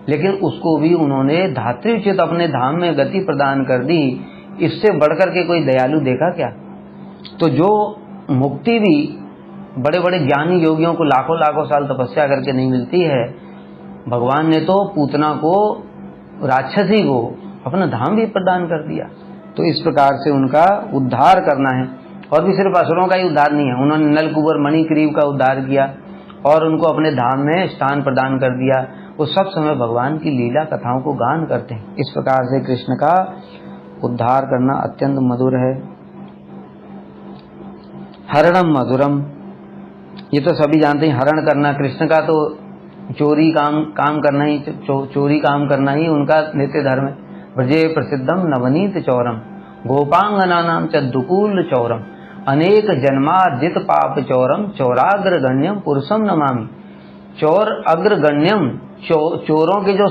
लेकिन उसको भी उन्होंने धात्र्युचित अपने धाम में गति प्रदान कर दी। इससे बढ़कर के कोई दयालु देखा क्या? तो जो मुक्ति भी बड़े बड़े ज्ञानी योगियों को लाखों लाखों साल तपस्या करके नहीं मिलती है, भगवान ने तो पूतना को, राक्षसी को अपना धाम भी प्रदान कर दिया। तो इस प्रकार से उनका उद्धार करना है। और भी सिर्फ असुरों का ही उद्धार नहीं है, उन्होंने नलकुबर मणिग्रीव का उद्धार किया और उनको अपने धाम में स्थान प्रदान कर दिया। वो सब समय भगवान की लीला कथाओं को गान करते हैं। इस प्रकार से कृष्ण का उद्धार करना अत्यंत मधुर है। हरणम मधुरम, ये तो सभी जानते हैं, हरण करना कृष्ण का तो चोरी काम करना ही, चोरी काम करना ही उनका नित्य धर्म है। ब्रजे प्रसिद्धम नवनीत चौरम गोपांगना नाम च दुकूल चौरम अनेक जन्मार्जित पाप चौरम चौराग्र गण्यम पुरुषम नमामि। चोर अग्रगण्यम, चोरों के जो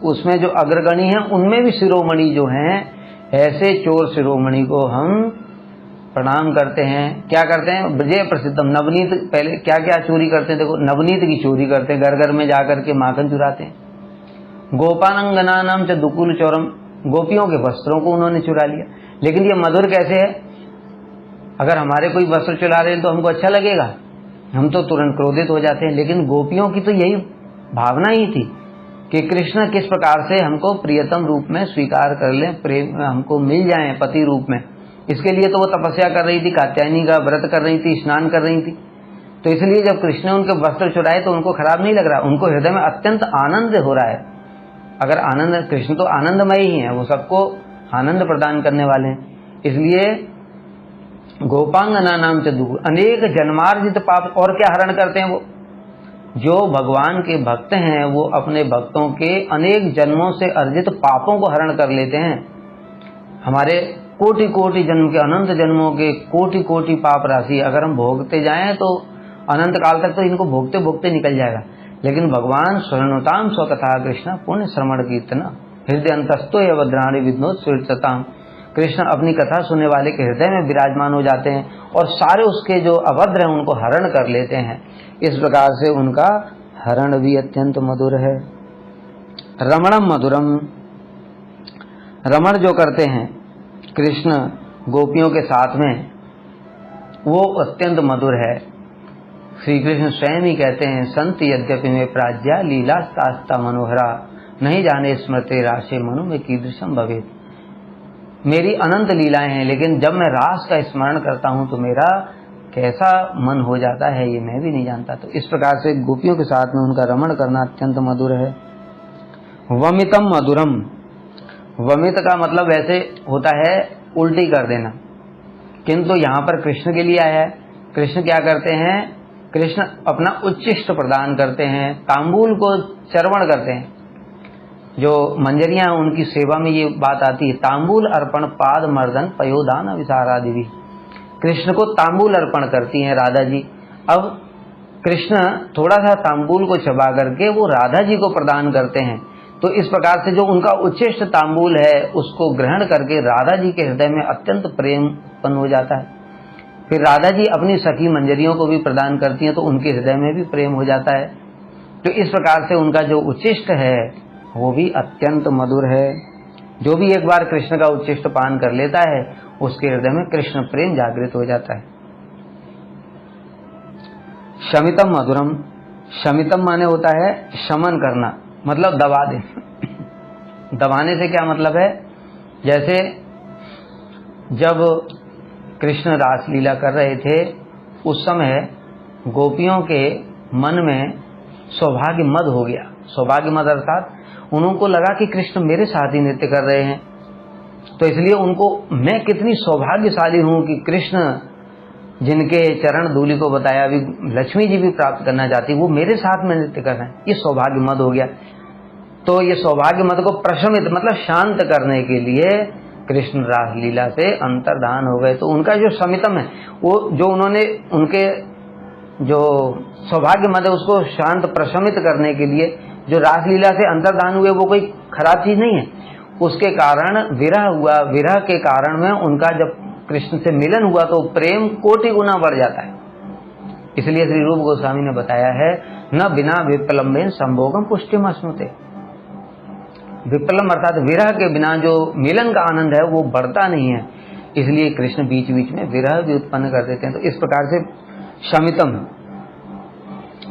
उसमें जो अग्रगणी हैं उनमें भी शिरोमणि जो हैं, ऐसे चोर शिरोमणि को हम प्रणाम करते हैं। क्या करते हैं? विजय प्रसिद्धम, नवनीत, पहले क्या क्या चोरी करते हैं देखो, नवनीत की चोरी करते हैं, घर घर में जाकर के माखन चुराते हैं। गोपानंगना नाम च दुकुल चौरम, गोपियों के वस्त्रों को उन्होंने चुरा लिया। लेकिन ये मधुर कैसे है? अगर हमारे कोई वस्त्र चुरा रहे हैं तो हमको अच्छा लगेगा, हम तो तुरंत क्रोधित हो जाते हैं। लेकिन गोपियों की तो यही भावना ही थी कि कृष्ण किस प्रकार से हमको प्रियतम रूप में स्वीकार कर लें, प्रेम हमको मिल जाएं पति रूप में। इसके लिए तो वो तपस्या कर रही थी, कात्यायनी का व्रत कर रही थी, स्नान कर रही थी। तो इसलिए जब कृष्ण ने उनके वस्त्र चुराए तो उनको खराब नहीं लग रहा, उनको हृदय में अत्यंत आनंद हो रहा है। अगर आनंद, कृष्ण तो आनंदमय ही है, वो सबको आनंद प्रदान करने वाले हैं। इसलिए गोपांगना नाम च दुकुल, अनेक जन्मार्जित पाप, और क्या हरण करते हैं वो? जो भगवान के भक्त हैं वो अपने भक्तों के अनेक जन्मों से अर्जित पापों को हरण कर लेते हैं। हमारे कोटि कोटि जन्म के, अनंत जन्मों के कोटि कोटि पाप राशि अगर हम भोगते जाएं तो अनंत काल तक तो इनको भोगते भोगते निकल जाएगा। लेकिन भगवान शृणुताम स्वकथा कृष्ण पुण्य श्रवण कीर्तना हृदय अंतस्तो ये वज्राणी विद्नोत स्वीर्तताम, कृष्ण अपनी कथा सुनने वाले के हृदय में विराजमान हो जाते हैं और सारे उसके जो अभद्र हैं उनको हरण कर लेते हैं। इस प्रकार से उनका हरण भी अत्यंत मधुर है। रमणम मधुरम, रमण जो करते हैं कृष्ण गोपियों के साथ में वो अत्यंत मधुर है। श्री कृष्ण स्वयं ही कहते हैं, संत यद्यपि में प्राज्ञा लीलास्तास्ता मनोहरा नहीं जाने स्मृति राशे मनु में कीदृशम भवेत। मेरी अनंत लीलाएं हैं, लेकिन जब मैं रास का स्मरण करता हूं तो मेरा कैसा मन हो जाता है ये मैं भी नहीं जानता। तो इस प्रकार से गोपियों के साथ में उनका रमण करना अत्यंत मधुर है। वमितम मधुरम, वमित का मतलब वैसे होता है उल्टी कर देना, किंतु यहाँ पर कृष्ण के लिए आया है। कृष्ण क्या करते हैं? कृष्ण अपना उच्चिष्ट प्रदान करते हैं, तांबूल को चर्वण करते हैं। जो मंजरियां उनकी सेवा में ये बात आती है, तांबूल अर्पण पाद मर्दन पयोदान विसारादि भी, कृष्ण को तांबूल अर्पण करती हैं राधा जी। अब कृष्ण थोड़ा सा तांबूल को चबा करके वो राधा जी को प्रदान करते हैं। तो इस प्रकार से जो उनका उच्चिष्ट तांबूल है उसको ग्रहण करके राधा जी के हृदय में अत्यंत प्रेम उत्पन्न हो जाता है। फिर राधा जी अपनी सखी मंजरियों को भी प्रदान करती हैं तो उनके हृदय में भी प्रेम हो जाता है। तो इस प्रकार से उनका जो उच्चिष्ट है वो भी अत्यंत मधुर है। जो भी एक बार कृष्ण का उच्चिष्ट पान कर लेता है उसके हृदय में कृष्ण प्रेम जागृत हो जाता है। शमितम मधुरम, शमितम माने होता है शमन करना, मतलब दबा दे। दबाने से क्या मतलब है? जैसे जब कृष्ण रासलीला कर रहे थे उस समय गोपियों के मन में सौभाग्य मद हो गया। सौभाग्य मद अर्थात उनको लगा कि कृष्ण मेरे साथ ही नृत्य कर रहे हैं, तो इसलिए उनको मैं कितनी सौभाग्यशाली हूं कि कृष्ण जिनके चरण धूलि को बताया अभी लक्ष्मी जी भी प्राप्त करना चाहती, वो मेरे साथ में नृत्य कर रहे हैं। ये सौभाग्य मद हो गया। तो ये सौभाग्य मद को प्रशमित मतलब शांत करने के लिए कृष्ण रासलीला से अंतर्धान हो गए। तो उनका जो शमितम है वो जो उन्होंने उनके जो सौभाग्य मद है उसको शांत प्रशमित करने के लिए जो रासलीला से अंतर्धान हुए वो कोई खराब चीज नहीं है। उसके कारण विरह हुआ, विरह के कारण में उनका जब कृष्ण से मिलन हुआ तो प्रेम कोटि गुना बढ़ जाता है। इसलिए श्री रूप गोस्वामी ने बताया है, न बिना विप्लम्बेन संभोगम पुष्टिम अश्नुते। विप्लम अर्थात विरह के बिना जो मिलन का आनंद है वो बढ़ता नहीं है, इसलिए कृष्ण बीच बीच में विरह भी उत्पन्न कर देते हैं। तो इस प्रकार से शमितम,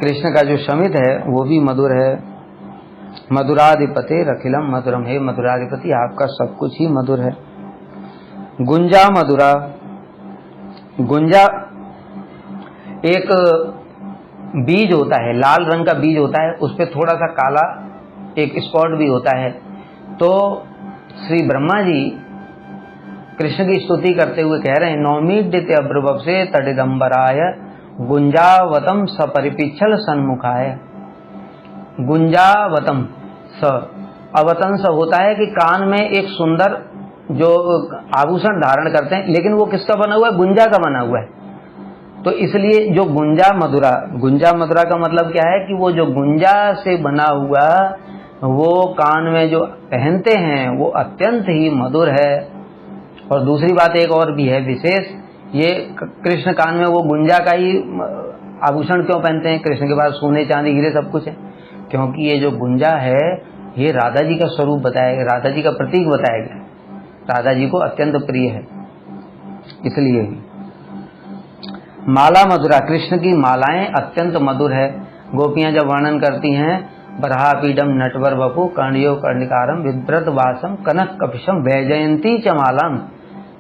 कृष्ण का जो शमित है वो भी मधुर है। मधुराधिपते रखिलम मधुरम, हे मधुराधिपति आपका सब कुछ ही मधुर है। गुंजा मधुरा, गुंजा एक बीज होता है, लाल रंग का बीज होता है, उस पर थोड़ा सा काला एक स्पॉट भी होता है। तो श्री ब्रह्मा जी कृष्ण की स्तुति करते हुए कह रहे हैं, नौमीड्यते अब्रवप से तडिदम्बराय गुंजावतम सपरिपिच्छल सन्मुखाय। गुंजावतम स, अवतन स होता है कि कान में एक सुंदर जो आभूषण धारण करते हैं, लेकिन वो किसका बना हुआ है? गुंजा का बना हुआ है। तो इसलिए जो गुंजा मधुरा का मतलब क्या है कि वो जो गुंजा से बना हुआ वो कान में जो पहनते हैं वो अत्यंत ही मधुर है। और दूसरी बात एक और भी है विशेष, ये कृष्ण कान में वो गुंजा का ही आभूषण क्यों पहनते हैं? कृष्ण के पास सोने चांदी हीरे सब कुछ है, क्योंकि ये जो गुंजा है ये राधा जी का स्वरूप बताया गया, राधा जी का प्रतीक बताया गया, राधा जी को अत्यंत प्रिय है इसलिए। माला मधुरा, कृष्ण की मालाएं अत्यंत मधुर है। गोपियां जब वर्णन करती हैं बरहा पीडम नटवर वपु कर्णयो कर्णिकारम विभ्रत वासम कनक कपिशम वैजयंती च मालाम,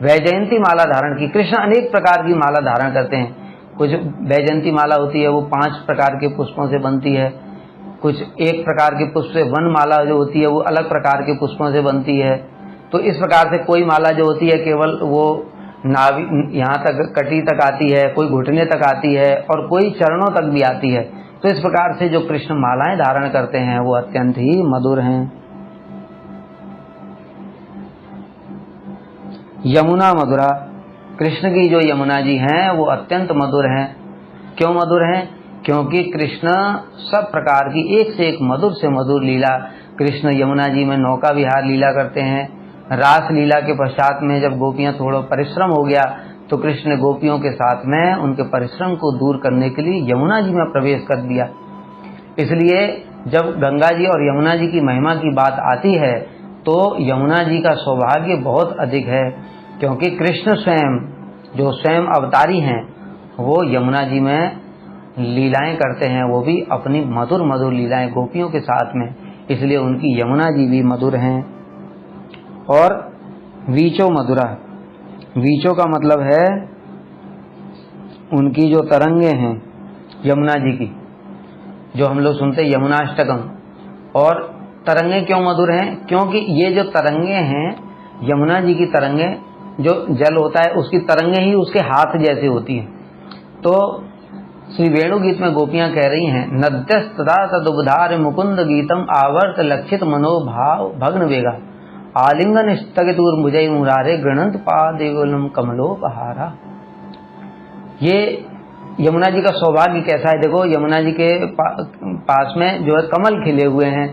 वैजयंती माला धारण की। कृष्ण अनेक प्रकार की माला धारण करते हैं। कुछ वैजयंती माला होती है वो 5 प्रकार के पुष्पों से बनती है, कुछ एक प्रकार के पुष्प से, वन माला जो होती है वो अलग प्रकार के पुष्पों से बनती है। तो इस प्रकार से कोई माला जो होती है केवल वो नाभि यहाँ तक कटी तक आती है, कोई घुटने तक आती है और कोई चरणों तक भी आती है। तो इस प्रकार से जो कृष्ण मालाएं धारण करते हैं वो अत्यंत ही मधुर हैं। यमुना मधुरा, कृष्ण की जो यमुना जी हैं वो अत्यंत मधुर हैं। क्यों मधुर हैं? क्योंकि कृष्ण सब प्रकार की एक से एक मधुर से मधुर लीला, कृष्ण यमुना जी में नौका विहार लीला करते हैं। रास लीला के पश्चात में जब गोपियां थोड़ा परिश्रम हो गया तो कृष्ण ने गोपियों के साथ में उनके परिश्रम को दूर करने के लिए यमुना जी में प्रवेश कर दिया। इसलिए जब गंगा जी और यमुना जी की महिमा की बात आती है तो यमुना जी का सौभाग्य बहुत अधिक है, क्योंकि कृष्ण स्वयं जो स्वयं अवतारी हैं वो यमुना जी में लीलाएं करते हैं, वो भी अपनी मधुर मधुर लीलाएं गोपियों के साथ में, इसलिए उनकी यमुना जी भी मधुर हैं। और वीचो मधुरा, वीचो का मतलब है उनकी जो तरंगे हैं यमुना जी की, जो हम लोग सुनते हैं यमुनाष्टकम। और तरंगे क्यों मधुर हैं? क्योंकि ये जो तरंगे हैं यमुना जी की तरंगे, जो जल होता है उसकी तरंगे ही उसके हाथ जैसे होती हैं। तो श्री वेणु गीत में गोपियां कह रही हैं नद्यस्तदा तदुबधार मुकुंद गीतम आवर्त लक्षित मनोभाव भग्न वेगा आलिंगन स्थगितूर मुझे मुरारे गृणंत पादेवलम कमलोपहारा। ये यमुना जी का सौभाग्य कैसा है, देखो यमुना जी के पास में जो है कमल खिले हुए हैं।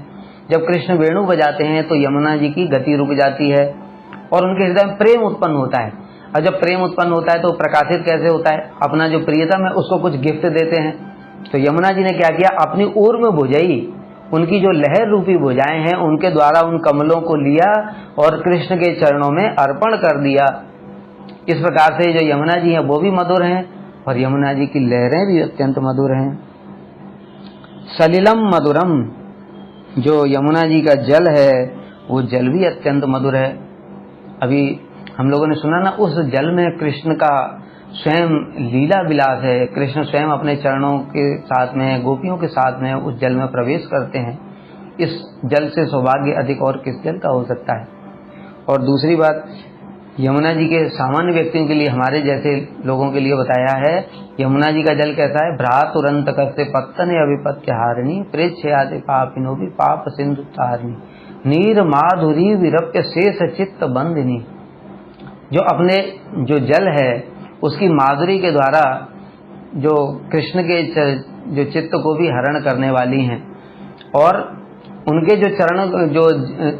जब कृष्ण वेणु बजाते हैं तो यमुना जी की गति रुक जाती है और उनके हृदय में प्रेम उत्पन्न होता है। और जब प्रेम उत्पन्न होता है तो प्रकाशित कैसे होता है? अपना जो प्रियतम है उसको कुछ गिफ्ट देते हैं। तो यमुना जी ने क्या किया, अपनी ओर में भुजाई, उनकी जो लहर रूपी भुजाएं हैं उनके द्वारा उन कमलों को लिया और कृष्ण के चरणों में अर्पण कर दिया। इस प्रकार से जो यमुना जी हैं वो भी मधुर हैं और यमुना जी की लहरें भी अत्यंत मधुर हैं। सलिलम मधुरम, जो यमुना जी का जल है वो जल भी अत्यंत मधुर है। अभी हम लोगों ने सुना ना, उस जल में कृष्ण का स्वयं लीला विलास है। कृष्ण स्वयं अपने चरणों के साथ में गोपियों के साथ में उस जल में प्रवेश करते हैं। इस जल से सौभाग्य अधिक और किस जल का हो सकता है? और दूसरी बात, यमुना जी के सामान्य व्यक्तियों के लिए, हमारे जैसे लोगों के लिए बताया है यमुना जी का जल कैसा है। भ्रातुरंत कस्य पत्तन अभिपत्य हारिणी प्रेक्षयाति पापिनो भी पाप सिंधु तारिणी नीर माधुरी विरप्य शेष चित्त बंदिनी। जो अपने जो जल है उसकी माधुरी के द्वारा जो कृष्ण के जो चित्त को भी हरण करने वाली हैं और उनके जो चरण, जो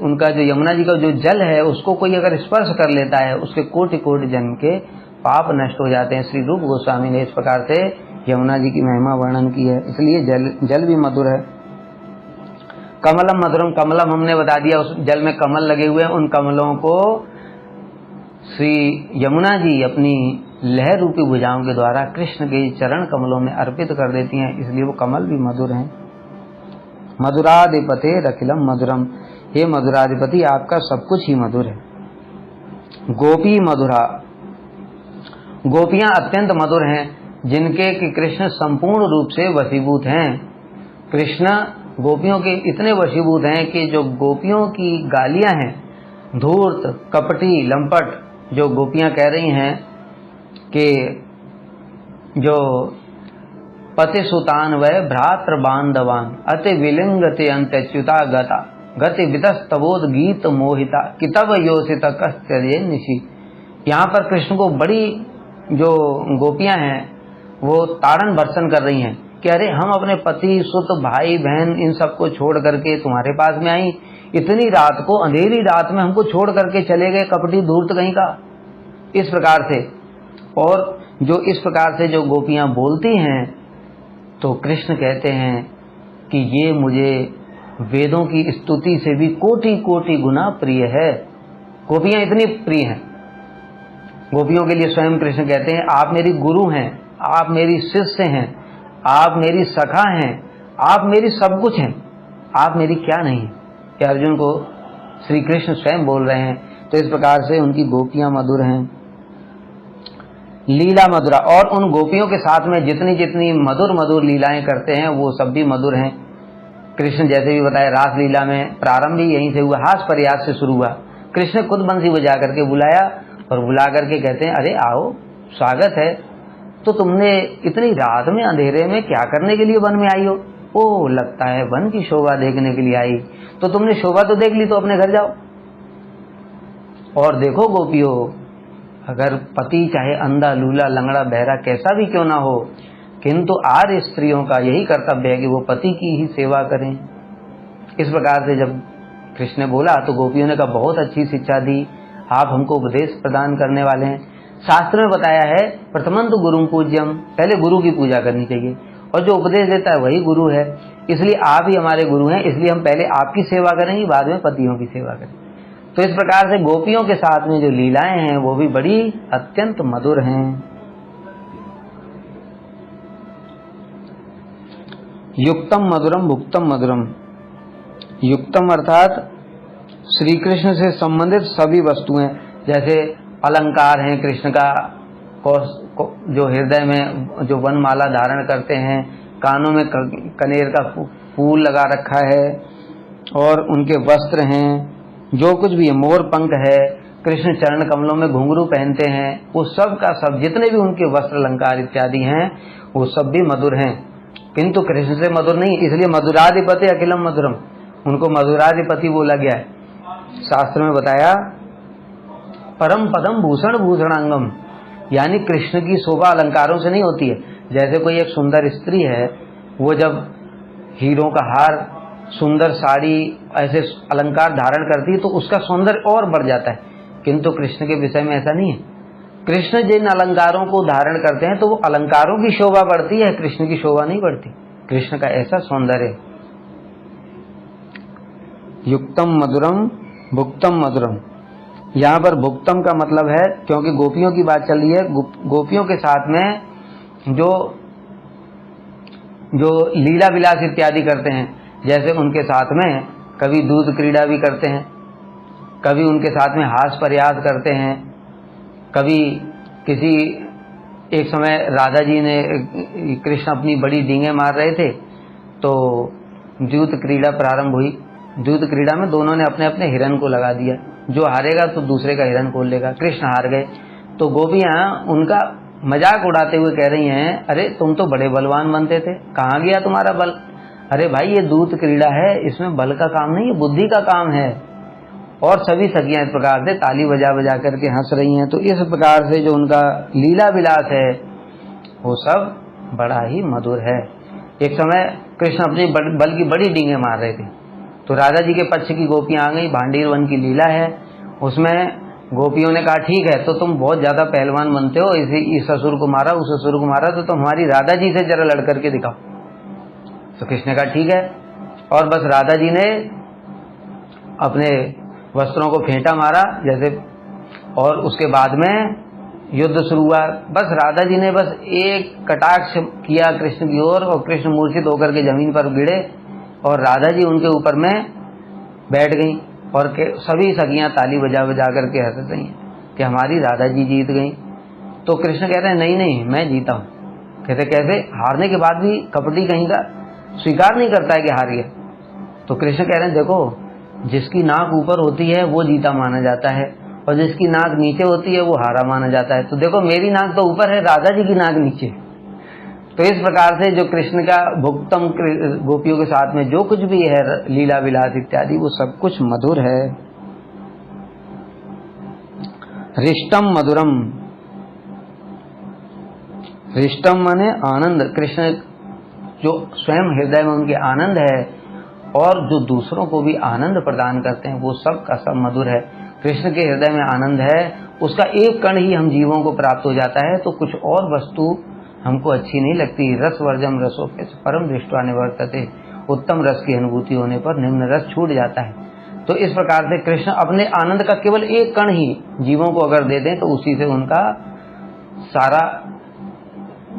उनका जो यमुना जी का जो जल है उसको कोई अगर स्पर्श कर लेता है उसके कोटि कोटि जन्म के पाप नष्ट हो जाते हैं। श्री रूप गोस्वामी ने इस प्रकार से यमुना जी की महिमा वर्णन की है, इसलिए जल भी मधुर है। कमलम मधुरम, कमलम हमने बता दिया, उस जल में कमल लगे हुए हैं। उन कमलों को श्री यमुना जी अपनी लहर रूपी भुजाओं के द्वारा कृष्ण के चरण कमलों में अर्पित कर देती हैं, इसलिए वो कमल भी मधुर हैं। मधुराधिपते रखिलम मधुरम, हे मधुराधिपति आपका सब कुछ ही मधुर है। गोपी मधुरा, गोपियां अत्यंत मधुर हैं जिनके कि कृष्ण संपूर्ण रूप से वशीभूत हैं। कृष्ण गोपियों के इतने वशीभूत हैं कि जो गोपियों की गालियां हैं, धूर्त कपटी लंपट, जो गोपियां कह रही हैं कि जो पति सुतान वह भ्रातृ बांधवान अति विलिंगते अंत्यच्युता गता गति वितस्तबोध गीत मोहिता कितव योषित कस्त्य निशि। यहाँ पर कृष्ण को बड़ी जो गोपियां हैं वो ताड़न भर्सन कर रही हैं कि अरे हम अपने पति सुत भाई बहन इन सबको छोड़ करके तुम्हारे पास में आई, इतनी रात को, अंधेरी रात में हमको छोड़ करके चले गए, कपटी धूर्त कहीं का, इस प्रकार से। और जो इस प्रकार से जो गोपियां बोलती हैं तो कृष्ण कहते हैं कि ये मुझे वेदों की स्तुति से भी कोटि कोटि गुना प्रिय है। गोपियां इतनी प्रिय हैं। गोपियों के लिए स्वयं कृष्ण कहते हैं आप मेरी गुरु हैं, आप मेरी शिष्य हैं, आप मेरी सखा हैं, आप मेरी सब कुछ हैं, आप मेरी क्या नहीं। ये अर्जुन को श्री कृष्ण स्वयं बोल रहे हैं। तो इस प्रकार से उनकी गोपियां मधुर हैं, लीला मधुरा। और उन गोपियों के साथ में जितनी जितनी मधुर मधुर लीलाएं करते हैं वो सब भी मधुर हैं। कृष्ण जैसे भी बताया रास लीला में प्रारंभ भी यहीं से हुआ, हास प्रयास से शुरू हुआ। कृष्ण खुद बंसी बजा करके बुलाया और बुला करके कहते हैं अरे आओ, स्वागत है। तो तुमने इतनी रात में अंधेरे में क्या करने के लिए वन में आई हो? ओ लगता है वन की शोभा देखने के लिए आई। तो तुमने शोभा तो देख ली, तो अपने घर जाओ। और देखो गोपियों, अगर पति चाहे अंधा लूला लंगड़ा बहरा कैसा भी क्यों ना हो, किंतु आर्य स्त्रियों का यही कर्तव्य है कि वो पति की ही सेवा करें। इस प्रकार से जब कृष्ण ने बोला तो गोपियों ने कहा बहुत अच्छी शिक्षा दी, आप हमको उपदेश प्रदान करने वाले हैं। शास्त्र में बताया है प्रथमं तो गुरुं पूज्यम, पहले गुरु की पूजा करनी चाहिए, और जो उपदेश देता है वही गुरु है। इसलिए आप ही हमारे गुरु हैं, इसलिए हम पहले आपकी सेवा करेंगे, बाद में पतियों की सेवा करें। तो इस प्रकार से गोपियों के साथ में जो लीलाएं हैं वो भी बड़ी अत्यंत मधुर हैं। युक्तम मधुरम भुक्तम मधुरम। युक्तम अर्थात श्री कृष्ण से संबंधित सभी वस्तुएं, जैसे अलंकार हैं कृष्ण का, जो हृदय में जो वनमाला धारण करते हैं, कानों में कनेर का फूल लगा रखा है, और उनके वस्त्र हैं, जो कुछ भी है, मोर पंख है, कृष्ण चरण कमलों में घुंघरू पहनते हैं, वो सब का सब जितने भी उनके वस्त्र अलंकार इत्यादि हैं वो सब भी मधुर हैं, किंतु कृष्ण से मधुर नहीं। इसलिए मधुराधिपति अखिलम मधुरम, उनको मधुराधिपति बोला गया है। शास्त्र में बताया परम पदम भूषण भूषणांगम, यानी कृष्ण की शोभा अलंकारों से नहीं होती है। जैसे कोई एक सुंदर स्त्री है, वो जब हीरों का हार, सुंदर साड़ी, ऐसे अलंकार धारण करती है तो उसका सौंदर्य और बढ़ जाता है, किंतु कृष्ण के विषय में ऐसा नहीं है। कृष्ण जिन अलंकारों को धारण करते हैं तो वो अलंकारों की शोभा बढ़ती है, कृष्ण की शोभा नहीं बढ़ती। कृष्ण का ऐसा सौंदर्य। युक्तम मधुरम भुक्तम मधुरम, यहाँ पर भुक्तम का मतलब है, क्योंकि गोपियों की बात चल रही है, गोपियों के साथ में जो लीला विलास इत्यादि करते हैं, जैसे उनके साथ में कभी दूध क्रीड़ा भी करते हैं, कभी उनके साथ में हास प्रयास करते हैं, कभी किसी एक समय राधा जी ने, कृष्ण अपनी बड़ी डींगे मार रहे थे तो दूध क्रीड़ा प्रारंभ हुई। दूध क्रीड़ा में दोनों ने अपने अपने हिरण को लगा दिया, जो हारेगा तो दूसरे का हिरण खोल लेगा। कृष्ण हार गए तो गोपियां उनका मजाक उड़ाते हुए कह रही हैं अरे तुम तो बड़े बलवान बनते थे, कहाँ गया तुम्हारा बल? अरे भाई ये दूध क्रीड़ा है, इसमें बल का काम नहीं है, बुद्धि का काम है। और सभी सखियां इस प्रकार से ताली बजा बजा करके हंस रही हैं। तो इस प्रकार से जो उनका लीला विलास है वो सब बड़ा ही मधुर है। एक समय कृष्ण अपनी बल की बड़ी डींगे मार रहे थे तो राधा जी के पक्ष की गोपियां आ गई। भांडीर वन की लीला है, उसमें गोपियों ने कहा ठीक है, तो तुम बहुत ज्यादा पहलवान बनते हो, इस असुर को मारा, उस असुर को मारा, तो तुम हमारी राधा जी से जरा लड़ करके दिखाओ। तो कृष्ण ने कहा ठीक है, और बस राधा जी ने अपने वस्त्रों को फेंटा मारा जैसे, और उसके बाद में युद्ध शुरू हुआ। बस राधा जी ने बस एक कटाक्ष किया कृष्ण की ओर, और कृष्ण मूर्छित होकर के जमीन पर गिरे और राधा जी उनके ऊपर में बैठ गई, और सभी सखियां ताली बजा बजा करके हंस रही हैं कि हमारी राधा जी जीत गई। तो कृष्ण कहते हैं नहीं नहीं मैं जीता हूँ। कहते कैसे? हारने के बाद भी कपटी कहीं का स्वीकार नहीं करता है कि हार गया। तो कृष्ण कह रहे हैं देखो, जिसकी नाक ऊपर होती है वो जीता माना जाता है, और जिसकी नाक नीचे होती है वो हारा माना जाता है। तो देखो मेरी नाक तो ऊपर है, राधा जी की नाक नीचे। तो इस प्रकार से जो कृष्ण का भुक्तम, गोपियों के साथ में जो कुछ भी है लीला विलास इत्यादि, वो सब कुछ मधुर है। रिष्टम मधुरम, हृष्टम माने आनंद, कृष्ण जो स्वयं हृदय में उनके आनंद है और जो दूसरों को भी आनंद प्रदान करते हैं, वो सब का सब मधुर है। कृष्ण के हृदय में आनंद है, उसका एक कण ही हम जीवों को प्राप्त हो जाता है, तो कुछ और वस्तु हमको अच्छी नहीं लगती। रस वर्जम रसों के परम दृष्टवा निवर्तते, उत्तम रस की अनुभूति होने पर निम्न रस छूट जाता है। तो इस प्रकार से कृष्ण अपने आनंद का केवल एक कण ही जीवों को अगर दे दें तो उसी से उनका सारा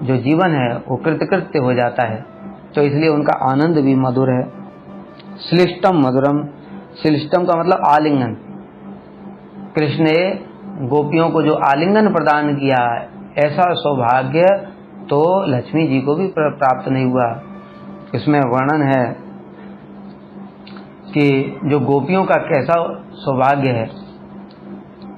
जो जीवन है वो कृतकृत्य हो जाता है। तो इसलिए उनका आनंद भी मधुर है। श्लिष्टम मधुरम, श्लिष्टम का मतलब आलिंगन। कृष्ण ने गोपियों को जो आलिंगन प्रदान किया, ऐसा सौभाग्य तो लक्ष्मी जी को भी प्राप्त नहीं हुआ। इसमें वर्णन है कि जो गोपियों का कैसा सौभाग्य है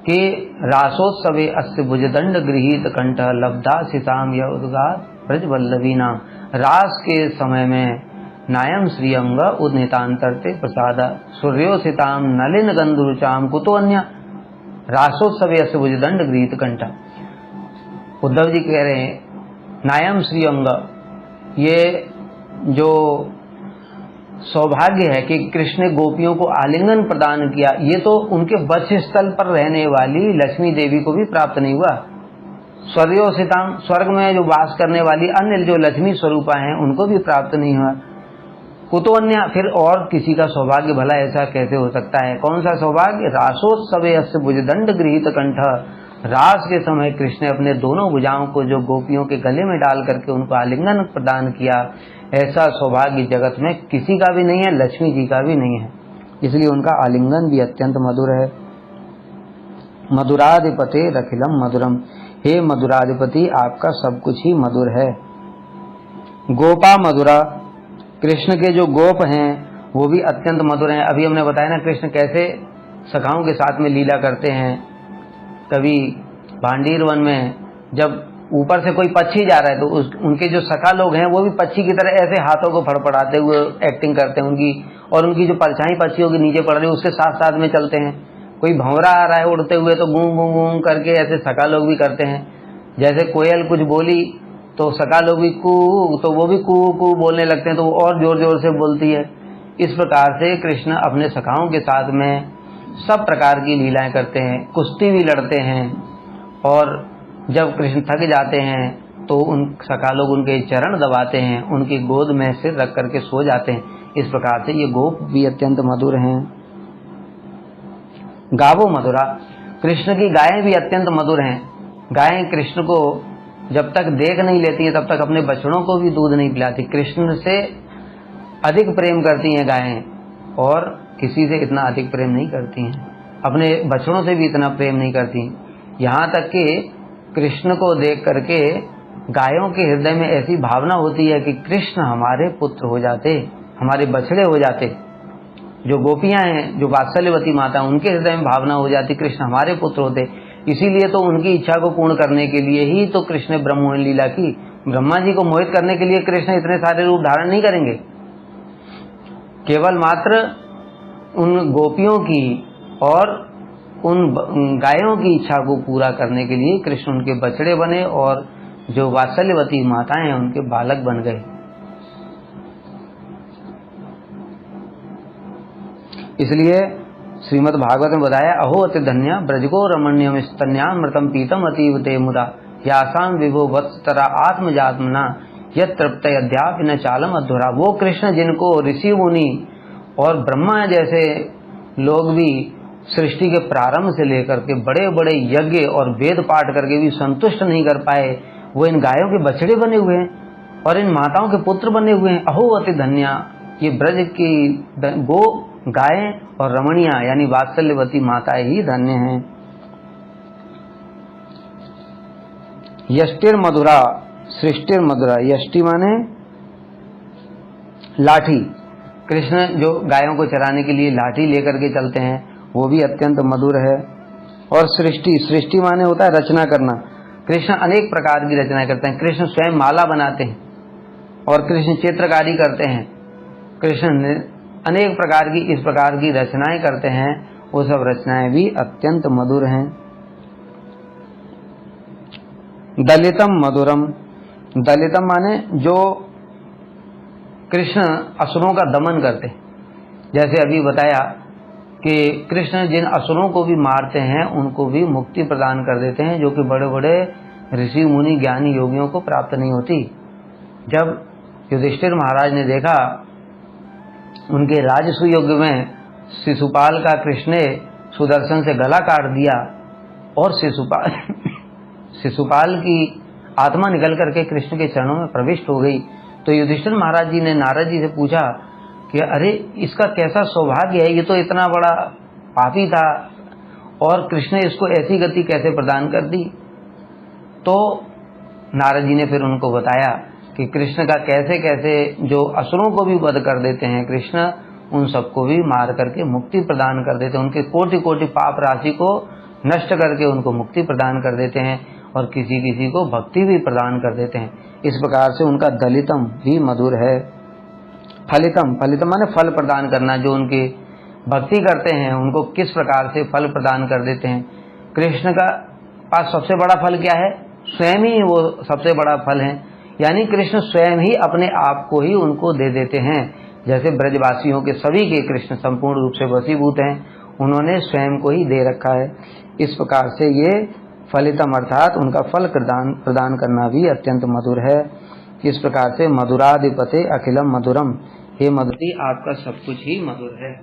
कि रासोत्सवे अस्य भुजदंड गृहीत कंठ लब्धा सीताम यौदगात ब्रज वल्लभी नाम। रास के समय में नायम श्रियंग उन्नितांतरते प्रसाद सूर्योसिताम नलिन गंधुरुचाम कुतो अन्य। रासोत्सवे अस्य भुजदंड गृहीत कंठ, उद्धव जी कह रहे हैं नायम श्रियंग, ये जो सौभाग्य है कि कृष्ण ने गोपियों को आलिंगन प्रदान किया, ये तो उनके वक्षस्थल पर रहने वाली लक्ष्मी देवी को भी प्राप्त नहीं हुआ। स्वर्योसिताम, स्वर्ग में जो वास करने वाली अन्य जो लक्ष्मी स्वरूपा हैं उनको भी प्राप्त नहीं हुआ। कुतो अन्य, फिर और किसी का सौभाग्य भला ऐसा कैसे हो सकता है? कौन सा सौभाग्य? रासोत्सवे अस्य भुजदंड गृहीत कंठ, रास के समय कृष्ण ने अपने दोनों भुजाओं को जो गोपियों के गले में डाल करके उनको आलिंगन प्रदान किया, ऐसा सौभाग्य जगत में किसी का भी नहीं है, लक्ष्मी जी का भी नहीं है। इसलिए उनका आलिंगन भी अत्यंत मधुर है। मधुराधिपते रखिलम मधुरम, हे मधुराधिपति आपका सब कुछ ही मधुर है। गोपा मधुरा, कृष्ण के जो गोप हैं वो भी अत्यंत मधुर हैं। अभी हमने बताया ना कृष्ण कैसे सखाओं के साथ में लीला करते हैं। कभी भांडीर वन में जब ऊपर से कोई पक्षी जा रहा है तो उनके जो सखा लोग हैं वो भी पक्षी की तरह ऐसे हाथों को फड़फड़ाते हुए एक्टिंग करते हैं उनकी, और उनकी जो परछाई पक्षियों के नीचे पड़ रही है उसके साथ साथ में चलते हैं। कोई भंवरा आ रहा है उड़ते हुए तो गूं गूं गूं करके ऐसे सखा लोग भी करते हैं। जैसे कोयल कुछ बोली तो सखा लोग भी कू, तो वो भी कू कू बोलने लगते हैं, तो वो और जोर जोर से बोलती है। इस प्रकार से कृष्ण अपने सखाओं के साथ में सब प्रकार की लीलाएं करते हैं, कुश्ती भी लड़ते हैं, और जब कृष्ण थक जाते हैं तो उन सखा लोग उनके चरण दबाते हैं, उनकी गोद में सिर रख करके सो जाते हैं। इस प्रकार से ये गोप भी अत्यंत मधुर हैं। गावो मधुरा, कृष्ण की गायें भी अत्यंत मधुर हैं। गायें कृष्ण को जब तक देख नहीं लेती हैं तब तक अपने बछड़ों को भी दूध नहीं पिलाती। कृष्ण से अधिक प्रेम करती हैं गायें, और किसी से इतना अधिक प्रेम नहीं करती हैं, अपने बछड़ों से भी इतना प्रेम नहीं करती। यहाँ तक कि कृष्ण को देख करके गायों के हृदय में ऐसी भावना होती है कि कृष्ण हमारे पुत्र हो जाते, हमारे बछड़े हो जाते। जो गोपियां हैं, जो वात्सल्यवती माता, उनके हृदय में भावना हो जाती कृष्ण हमारे पुत्र होते। इसीलिए तो उनकी इच्छा को पूर्ण करने के लिए ही तो कृष्ण ने ब्रह्मोहन लीला की। ब्रह्मा जी को मोहित करने के लिए कृष्ण इतने सारे रूप धारण नहीं करेंगे। केवल मात्र उन गोपियों की और उन गायों की इच्छा को पूरा करने के लिए कृष्ण उनके बछड़े बने, और जो वात्सल्यवती माताएं हैं उनके बालक बन गए। इसलिए श्रीमद् भागवत में बताया, अहो अति धन्य ब्रजको रमण्यम स्तन्यामृतम पीतम अतीव ते मुदा यासाम विभो वत्सतरा आत्मजात्मना यत् तृप्तय अद्यापि न चालम अधुरा। वो कृष्ण जिनको ऋषि मुनि और ब्रह्मा जैसे लोग भी सृष्टि के प्रारंभ से लेकर के बड़े बड़े यज्ञ और वेद पाठ करके भी संतुष्ट नहीं कर पाए, वो इन गायों के बछड़े बने हुए हैं और इन माताओं के पुत्र बने हुए हैं। अहो अति धन्या, ये ब्रज की गो गायें और रमणियां यानी वात्सल्यवती माताएं ही धन्य हैं। यष्टिर मधुरा सृष्टिर मधुरा, यष्टि माने लाठी। कृष्ण जो गायों को चराने के लिए लाठी लेकर के चलते हैं वो भी अत्यंत मधुर है। और सृष्टि, सृष्टि माने होता है रचना करना। कृष्ण अनेक प्रकार की रचनाएं करते हैं। कृष्ण स्वयं माला बनाते हैं और कृष्ण चित्रकारी करते हैं। कृष्ण अनेक प्रकार की इस प्रकार की रचनाएं करते हैं, वो सब रचनाएं भी अत्यंत मधुर हैं। दलितम मधुरम, दलितम माने जो कृष्ण असुरों का दमन करते, जैसे अभी बताया कि कृष्ण जिन असुरों को भी मारते हैं उनको भी मुक्ति प्रदान कर देते हैं, जो कि बड़े बड़े ऋषि मुनि ज्ञानी योगियों को प्राप्त नहीं होती। जब युधिष्ठिर महाराज ने देखा उनके राजसूय युग में शिशुपाल का कृष्ण ने सुदर्शन से गला काट दिया और शिशुपाल की आत्मा निकल करके कृष्ण के चरणों में प्रविष्ट हो गई, तो युधिष्ठिर महाराज जी ने नारद जी से पूछा कि अरे इसका कैसा सौभाग्य है, ये तो इतना बड़ा पापी था और कृष्ण ने इसको ऐसी गति कैसे प्रदान कर दी। तो नारद जी ने फिर उनको बताया कि कृष्ण का कैसे कैसे जो असुरों को भी वध कर देते हैं कृष्ण, उन सबको भी मार करके मुक्ति प्रदान कर देते हैं, उनके कोटि कोटि पाप राशि को नष्ट करके उनको मुक्ति प्रदान कर देते हैं और किसी किसी को भक्ति भी प्रदान कर देते हैं। इस प्रकार से उनका दलितम भी मधुर है। फलितम, फलितम माने फल प्रदान करना, जो उनकी भक्ति करते हैं उनको किस प्रकार से फल प्रदान कर देते हैं। कृष्ण का पास सबसे बड़ा फल क्या है? स्वयं ही वो सबसे बड़ा फल है, यानी कृष्ण स्वयं ही अपने आप को ही उनको दे देते हैं। जैसे ब्रजवासियों के सभी के कृष्ण संपूर्ण रूप से वशीभूत हैं, उन्होंने स्वयं को ही दे रखा है। इस प्रकार से ये फलितम अर्थात उनका फल प्रदान करना भी अत्यंत मधुर है। इस प्रकार से मधुराधिपते अखिलम मधुरम, हे मधुरी आपका सब कुछ ही मधुर है।